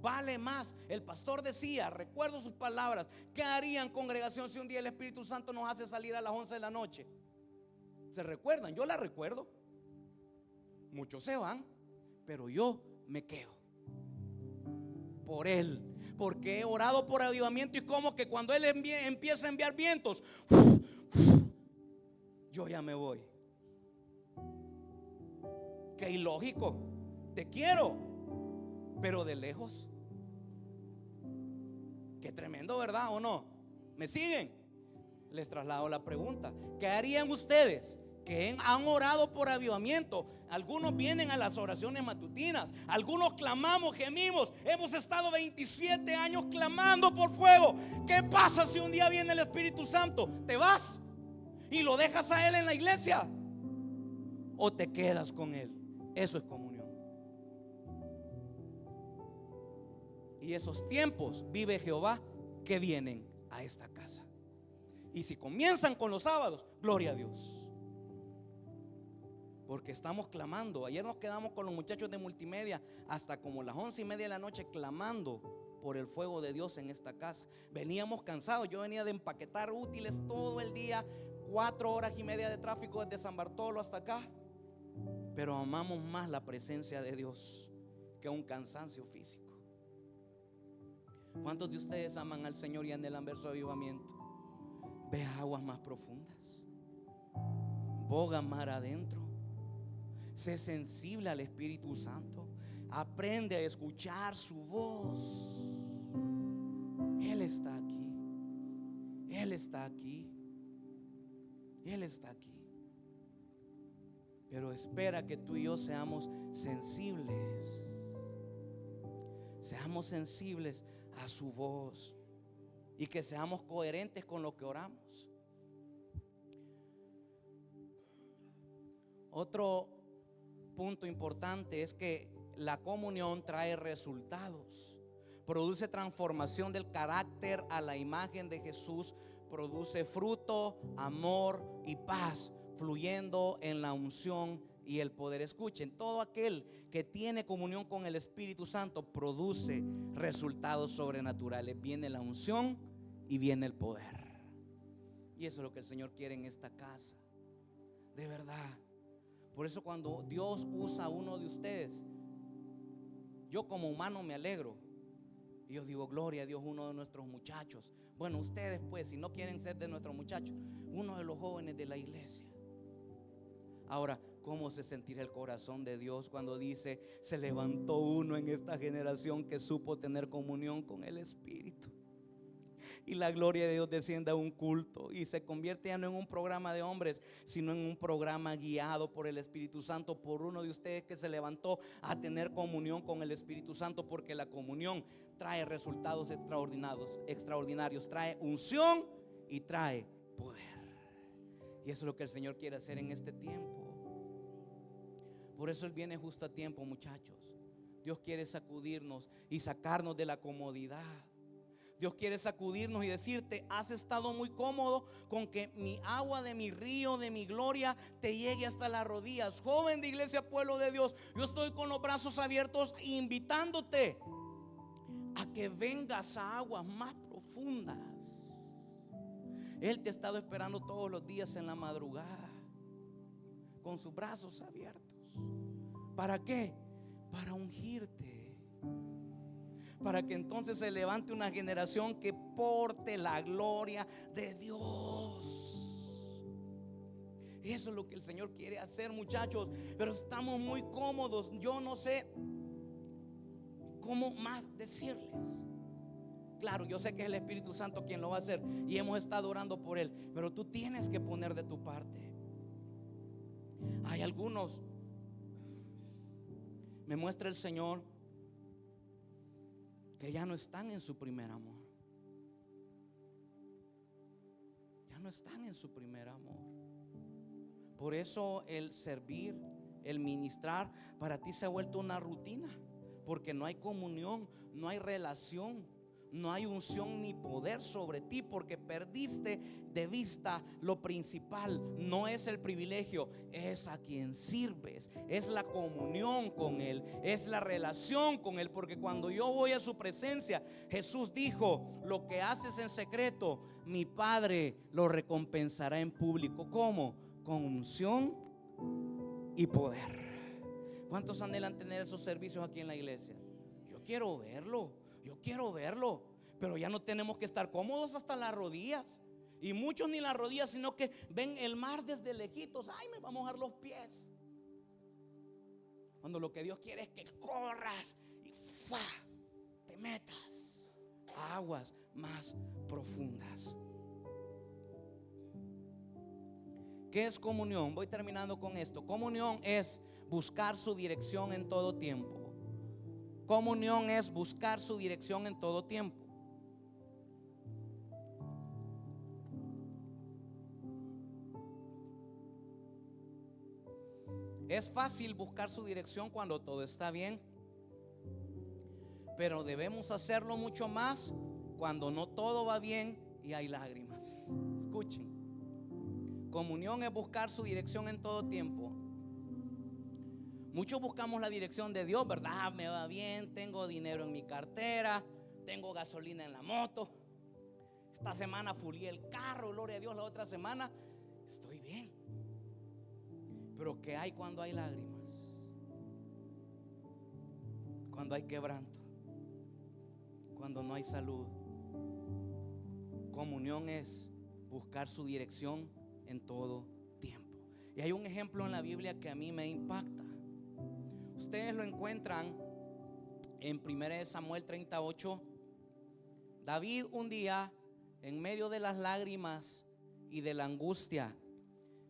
Vale más. El pastor decía, recuerdo sus palabras: ¿qué harían, congregación, si un día el Espíritu Santo nos hace salir a las 11 de la noche? ¿Se recuerdan? Yo la recuerdo. Muchos se van, pero yo me quedo por Él, porque he orado por avivamiento. Y como que cuando Él empieza a enviar vientos, yo ya me voy. Qué ilógico. Te quiero, pero de lejos. Qué tremendo, ¿verdad o no? ¿Me siguen? Les traslado la pregunta: ¿qué harían ustedes que han orado por avivamiento? Algunos vienen a las oraciones matutinas, algunos clamamos, gemimos. Hemos estado 27 años clamando por fuego. ¿Qué pasa si un día viene el Espíritu Santo? ¿Te vas y lo dejas a Él en la iglesia o te quedas con Él? Eso es comunión. Y esos tiempos vive Jehová que vienen a esta casa. Y si comienzan con los sábados, gloria a Dios, porque estamos clamando. Ayer nos quedamos con los muchachos de multimedia hasta como las 11:30 de la noche clamando por el fuego de Dios en esta casa. Veníamos cansados. Yo venía de empaquetar útiles todo el día, 4 horas y media de tráfico desde San Bartolo hasta acá. Pero amamos más la presencia de Dios que un cansancio físico. ¿Cuántos de ustedes aman al Señor y anhelan ver su avivamiento? Ve aguas más profundas, boga mar adentro. Sé sensible al Espíritu Santo. Aprende a escuchar su voz. Él está aquí. Él está aquí. Él está aquí. Pero espera que tú y yo seamos sensibles. Seamos sensibles a su voz y que seamos coherentes con lo que oramos. Otro punto importante es que la comunión trae resultados, produce transformación del carácter a la imagen de Jesús, produce fruto, amor y paz, fluyendo en la unción y el poder. Escuchen, todo aquel que tiene comunión con el Espíritu Santo produce resultados sobrenaturales. Viene la unción y viene el poder. Y eso es lo que el Señor quiere en esta casa. De verdad, Por eso cuando Dios usa a uno de ustedes, yo como humano me alegro. Y yo digo, gloria a Dios, uno de nuestros muchachos. Bueno, ustedes pues, si no quieren ser de nuestros muchachos, uno de los jóvenes de la iglesia. Ahora, ¿cómo se sentirá el corazón de Dios cuando dice, se levantó uno en esta generación que supo tener comunión con el Espíritu? Y la gloria de Dios desciende a un culto y se convierte ya no en un programa de hombres, sino en un programa guiado por el Espíritu Santo, por uno de ustedes que se levantó a tener comunión con el Espíritu Santo, porque la comunión trae resultados extraordinarios, trae unción y trae poder. Y eso es lo que el Señor quiere hacer en este tiempo. Por eso Él viene justo a tiempo, muchachos. Dios quiere sacudirnos y sacarnos de la comodidad. Dios quiere sacudirnos y decirte, has estado muy cómodo con que mi agua de mi río, de mi gloria, te llegue hasta las rodillas. Joven de Iglesia Pueblo de Dios, yo estoy con los brazos abiertos invitándote a que vengas a aguas más profundas. Él te ha estado esperando todos los días en la madrugada, con sus brazos abiertos. ¿Para qué? Para ungirte. Para que entonces se levante una generación que porte la gloria de Dios. Eso es lo que el Señor quiere hacer, muchachos. Pero estamos muy cómodos. Yo no sé cómo más decirles. Claro, yo sé que es el Espíritu Santo quien lo va a hacer y hemos estado orando por Él, pero tú tienes que poner de tu parte. Hay algunos, me muestra el Señor, que ya no están en su primer amor. Ya no están en su primer amor. Por eso el servir, el ministrar, para ti se ha vuelto una rutina, porque no hay comunión, no hay relación, no hay unción ni poder sobre ti, porque perdiste de vista lo principal. No es el privilegio, es a quien sirves, es la comunión con Él, es la relación con Él. Porque cuando yo voy a su presencia, Jesús dijo, lo que haces en secreto, mi Padre lo recompensará en público. ¿Cómo? Con unción y poder. ¿Cuántos anhelan tener esos servicios aquí en la iglesia? Yo quiero verlo, pero ya no tenemos que estar cómodos hasta las rodillas. Y muchos ni las rodillas, sino que ven el mar desde lejitos. Ay, me va a mojar los pies. Cuando lo que Dios quiere es que corras y te metas a aguas más profundas. ¿Qué es comunión? Voy terminando con esto. Comunión es buscar su dirección en todo tiempo. Comunión es buscar su dirección en todo tiempo. Es fácil buscar su dirección cuando todo está bien, pero debemos hacerlo mucho más cuando no todo va bien y hay lágrimas. Escuchen. Comunión es buscar su dirección en todo tiempo. Muchos buscamos la dirección de Dios, ¿verdad? Me va bien, tengo dinero en mi cartera, tengo gasolina en la moto. Esta semana fulié el carro, gloria a Dios. La otra semana estoy bien. Pero ¿qué hay cuando hay lágrimas? Cuando hay quebranto, cuando no hay salud. Comunión es buscar su dirección en todo tiempo. Y hay un ejemplo en la Biblia que a mí me impacta. Ustedes lo encuentran en 1 Samuel 38. David un día, en medio de las lágrimas y de la angustia,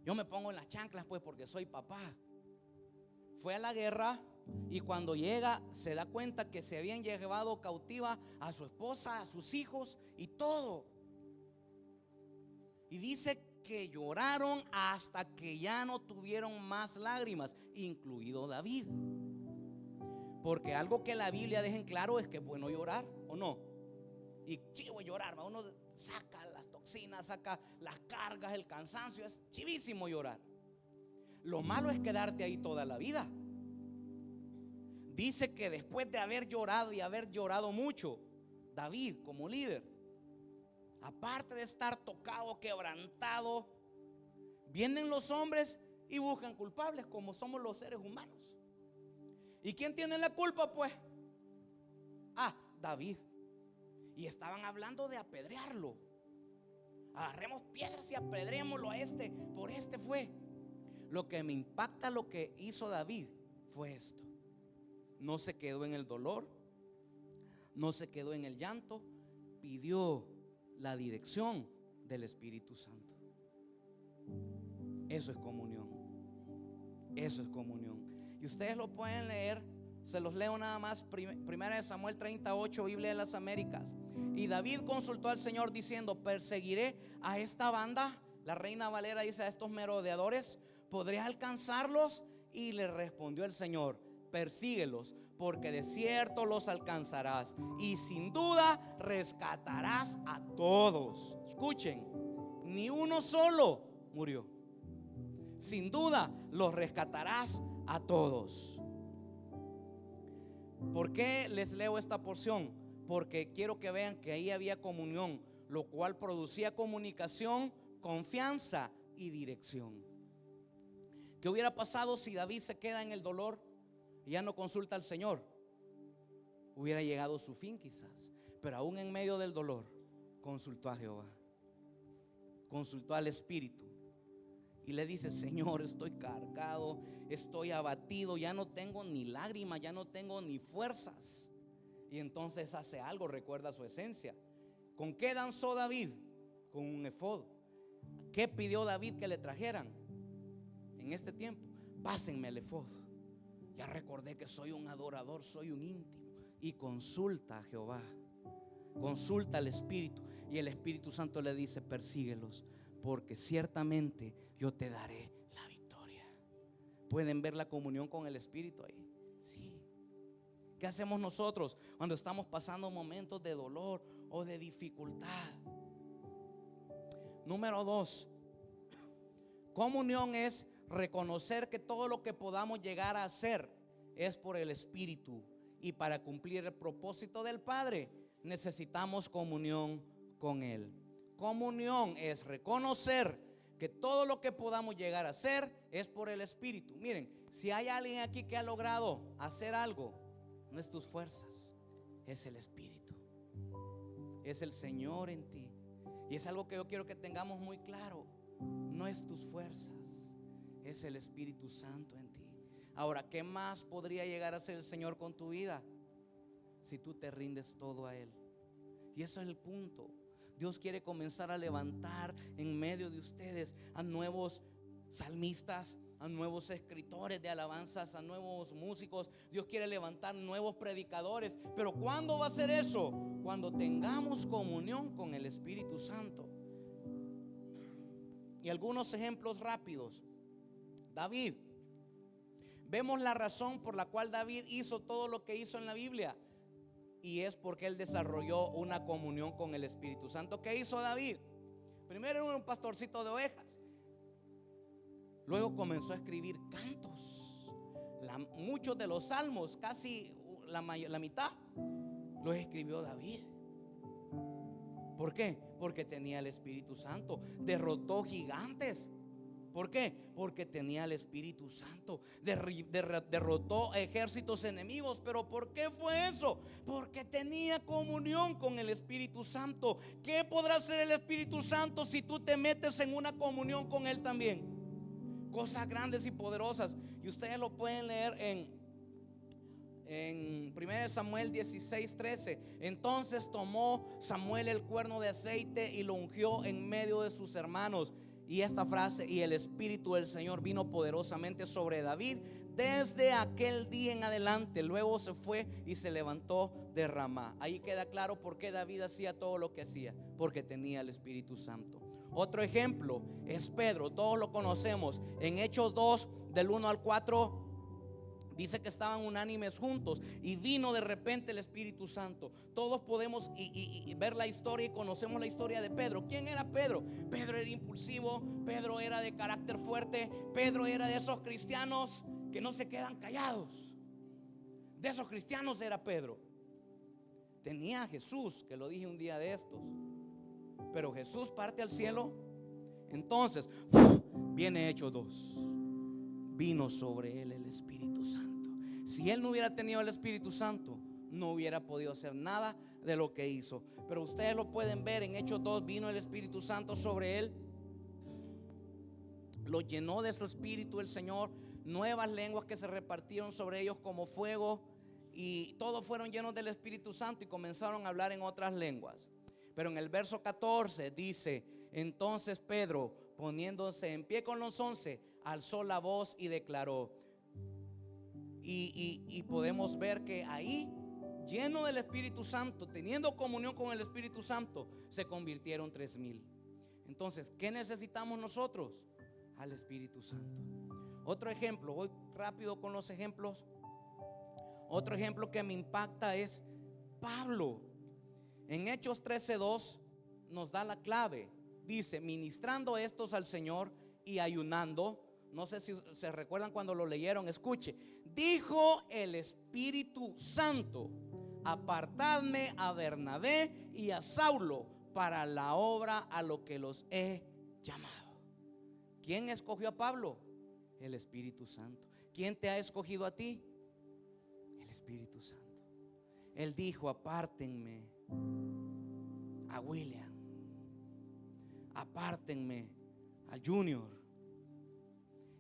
yo me pongo en las chanclas pues porque soy papá, fue a la guerra y cuando llega se da cuenta que se habían llevado cautiva a su esposa, a sus hijos y todo. Y dice que lloraron hasta que ya no tuvieron más lágrimas, incluido David. Porque algo que la Biblia deja en claro es que es bueno llorar, ¿o no? Y chivo llorar, uno saca las toxinas, saca las cargas, el cansancio, es chivísimo llorar. Lo malo es quedarte ahí toda la vida. Dice que después de haber llorado y haber llorado mucho, David como líder, aparte de estar tocado, quebrantado, vienen los hombres y buscan culpables como somos los seres humanos. ¿Y quién tiene la culpa pues? David. Y estaban hablando de apedrearlo. Agarremos piedras y apedrémoslo a este, por este fue. Lo que me impacta lo que hizo David fue esto. No se quedó en el dolor, no se quedó en el llanto, pidió la dirección del Espíritu Santo. Eso es comunión. Eso es comunión. Y ustedes lo pueden leer, se los leo nada más. Primera de Samuel 38, Biblia de las Américas. Y David consultó al Señor diciendo: ¿perseguiré a esta banda? La Reina Valera dice: a estos merodeadores, ¿podré alcanzarlos? Y le respondió el Señor: persíguelos, porque de cierto los alcanzarás, y sin duda rescatarás a todos. Escuchen, ni uno solo murió. Sin duda los rescatarás a todos. ¿Por qué les leo esta porción? Porque quiero que vean que ahí había comunión, lo cual producía comunicación, confianza y dirección. ¿Qué hubiera pasado si David se queda en el dolor y ya no consulta al Señor? Hubiera llegado su fin quizás, pero aún en medio del dolor consultó a Jehová, consultó al Espíritu y le dice: Señor, estoy cargado, estoy abatido, ya no tengo ni lágrimas, ya no tengo ni fuerzas. Y entonces hace algo, recuerda su esencia. ¿Con qué danzó David? Con un efod. ¿Qué pidió David que le trajeran en este tiempo? Pásenme el efod. Ya recordé que soy un adorador, soy un íntimo. Y consulta a Jehová, consulta al Espíritu, y el Espíritu Santo le dice: persíguelos, porque ciertamente yo te daré la victoria. ¿Pueden ver la comunión con el Espíritu ahí? Sí. ¿Qué hacemos nosotros cuando estamos pasando momentos de dolor o de dificultad? Número 2, comunión es reconocer que todo lo que podamos llegar a hacer es por el Espíritu, y para cumplir el propósito del Padre necesitamos comunión con Él. Comunión es reconocer que todo lo que podamos llegar a hacer es por el Espíritu. Miren, si hay alguien aquí que ha logrado hacer algo, no es tus fuerzas, es el Espíritu, es el Señor en ti. Y es algo que yo quiero que tengamos muy claro: no es tus fuerzas, es el Espíritu Santo en ti. Ahora, ¿qué más podría llegar a hacer el Señor con tu vida? Si tú te rindes todo a Él. Y eso es el punto. Dios quiere comenzar a levantar en medio de ustedes a nuevos salmistas, a nuevos escritores de alabanzas, a nuevos músicos. Dios quiere levantar nuevos predicadores. Pero ¿cuándo va a ser eso? Cuando tengamos comunión con el Espíritu Santo. Y algunos ejemplos rápidos. David. Vemos la razón por la cual David hizo todo lo que hizo en la Biblia, y es porque él desarrolló una comunión con el Espíritu Santo. ¿Qué hizo David? Primero era un pastorcito de ovejas. Luego comenzó a escribir cantos. Muchos de los salmos, casi la mitad, los escribió David. ¿Por qué? Porque tenía el Espíritu Santo. Derrotó gigantes. ¿Por qué? Porque tenía el Espíritu Santo. Derrotó ejércitos enemigos. ¿Pero por qué fue eso? Porque tenía comunión con el Espíritu Santo. ¿Qué podrá hacer el Espíritu Santo si tú te metes en una comunión con Él también? Cosas grandes y poderosas. Y ustedes lo pueden leer en 1 Samuel 16:13. Entonces tomó Samuel el cuerno de aceite y lo ungió en medio de sus hermanos. Y esta frase: y el Espíritu del Señor vino poderosamente sobre David desde aquel día en adelante. Luego se fue y se levantó de Ramá. Ahí queda claro por qué David hacía todo lo que hacía: porque tenía el Espíritu Santo. Otro ejemplo es Pedro, todos lo conocemos. En Hechos 2, del 1 al 4, dice que estaban unánimes juntos y vino de repente el Espíritu Santo. Todos podemos ver la historia y conocemos la historia de Pedro. ¿Quién era Pedro? Pedro era impulsivo, Pedro era de carácter fuerte, Pedro era de esos cristianos que no se quedan callados. De esos cristianos era Pedro. Tenía a Jesús, que lo dije un día de estos, pero Jesús parte al cielo. Entonces viene Hechos 2. vino sobre él el Espíritu Santo. Si él no hubiera tenido el Espíritu Santo, no hubiera podido hacer nada de lo que hizo. Pero ustedes lo pueden ver en Hechos 2, vino el Espíritu Santo sobre él, lo llenó de su espíritu el Señor, nuevas lenguas que se repartieron sobre ellos como fuego, y todos fueron llenos del Espíritu Santo y comenzaron a hablar en otras lenguas. Pero en el verso 14 dice: entonces Pedro, poniéndose en pie con los 11, alzó la voz y declaró. Y podemos ver que ahí, lleno del Espíritu Santo, teniendo comunión con el Espíritu Santo, se convirtieron 3,000. Entonces, ¿qué necesitamos nosotros? Al Espíritu Santo. Otro ejemplo, voy rápido con los ejemplos. Otro ejemplo que me impacta es Pablo. En Hechos 13:2 nos da la clave. Dice: ministrando estos al Señor y ayunando. No sé si se recuerdan cuando lo leyeron. Escuche: dijo el Espíritu Santo: apartadme a Bernabé y a Saulo para la obra a lo que los he llamado. ¿Quién escogió a Pablo? El Espíritu Santo. ¿Quién te ha escogido a ti? El Espíritu Santo. Él dijo: apártenme a William, apártenme a Junior.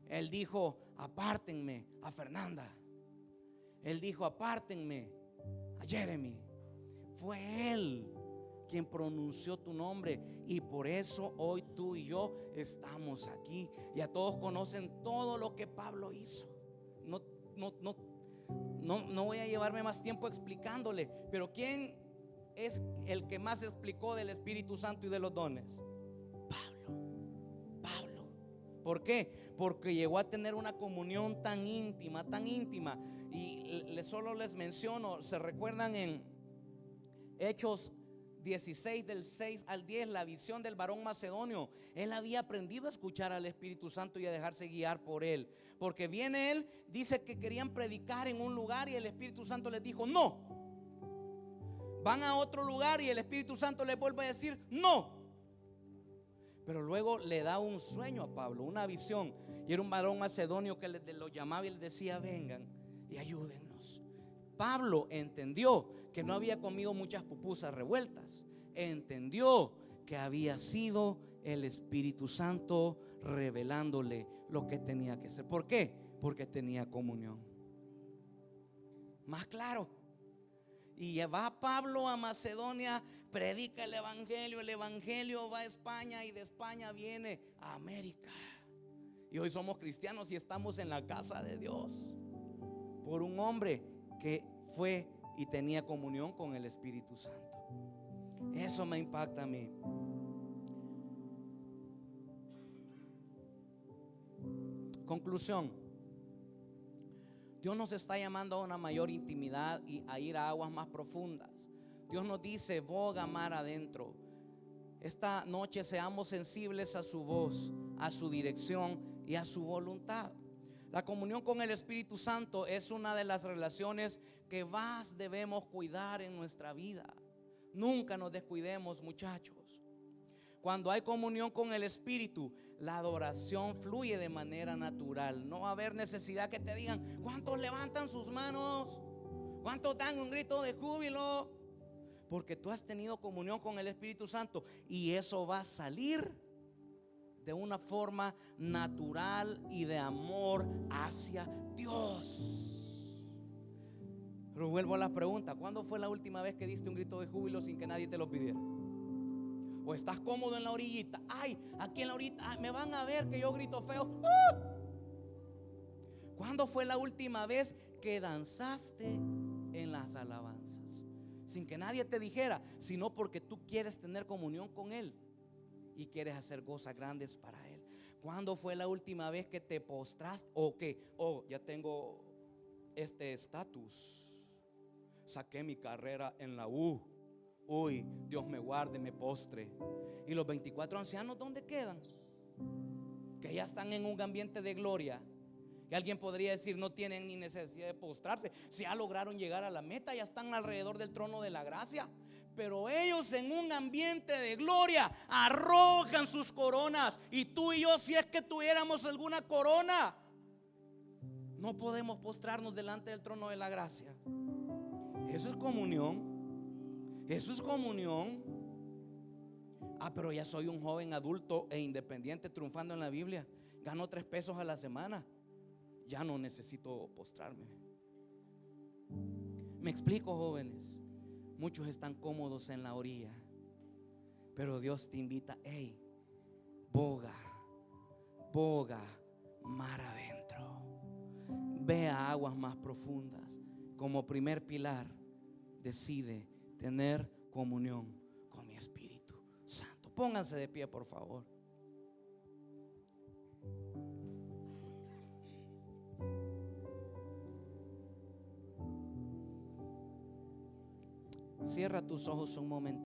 Él dijo: apártenme a Fernanda. Él dijo: apártenme a Jeremy. Fue Él quien pronunció tu nombre, y por eso hoy tú y yo estamos aquí. Ya todos conocen todo lo que Pablo hizo. No voy a llevarme más tiempo explicándole, pero ¿quién es el que más explicó del Espíritu Santo y de los dones? Pablo. ¿Por qué? Porque llegó a tener una comunión tan íntima, tan íntima. Y solo les menciono, ¿se recuerdan en Hechos 16 del 6 al 10, la visión del varón macedonio? Él había aprendido a escuchar al Espíritu Santo y a dejarse guiar por él. Porque viene él, dice que querían predicar en un lugar y el Espíritu Santo les dijo: no. Van a otro lugar y el Espíritu Santo les vuelve a decir: no. Pero luego le da un sueño a Pablo, una visión, y era un varón macedonio que lo llamaba y le decía: vengan y ayúdennos. Pablo entendió que no había comido muchas pupusas revueltas. Entendió que había sido el Espíritu Santo revelándole lo que tenía que hacer. ¿Por qué? Porque tenía comunión. Más claro. Y va Pablo a Macedonia, predica el evangelio va a España, y de España viene a América. Y hoy somos cristianos y estamos en la casa de Dios por un hombre que fue y tenía comunión con el Espíritu Santo. Eso me impacta a mí. Conclusión: Dios nos está llamando a una mayor intimidad y a ir a aguas más profundas. Dios nos dice: boga mar adentro. Esta noche seamos sensibles a su voz, a su dirección y a su voluntad. La comunión con el Espíritu Santo es una de las relaciones que más debemos cuidar en nuestra vida. Nunca nos descuidemos, muchachos. Cuando hay comunión con el Espíritu, la adoración fluye de manera natural. No va a haber necesidad que te digan: ¿cuántos levantan sus manos? ¿Cuántos dan un grito de júbilo? Porque tú has tenido comunión con el Espíritu Santo, y eso va a salir de una forma natural y de amor hacia Dios. Pero vuelvo a la pregunta: ¿cuándo fue la última vez que diste un grito de júbilo sin que nadie te lo pidiera? ¿O estás cómodo en la orillita? Ay, aquí en la orillita, me van a ver que yo grito feo. ¿Cuándo fue la última vez que danzaste en las alabanzas sin que nadie te dijera, sino porque tú quieres tener comunión con Él y quieres hacer cosas grandes para Él? ¿Cuándo fue la última vez que te postraste? O que, ya tengo este estatus, saqué mi carrera en la U, uy, Dios me guarde, me postre. ¿Y los 24 ancianos dónde quedan? Que ya están en un ambiente de gloria. Y alguien podría decir: no tienen ni necesidad de postrarse, si ya lograron llegar a la meta, ya están alrededor del trono de la gracia. Pero ellos, en un ambiente de gloria, arrojan sus coronas. Y tú y yo, si es que tuviéramos alguna corona, No podemos postrarnos delante del trono de la gracia. Eso es comunión. Eso es comunión. Pero ya soy un joven adulto e independiente triunfando en la Biblia. Gano 3 pesos a la semana. Ya no necesito postrarme. Me explico, jóvenes. Muchos están cómodos en la orilla, pero Dios te invita: hey, boga mar adentro. Ve a aguas más profundas. Como primer pilar, decide tener comunión con mi Espíritu Santo. Pónganse de pie, por favor. Cierra tus ojos un momento.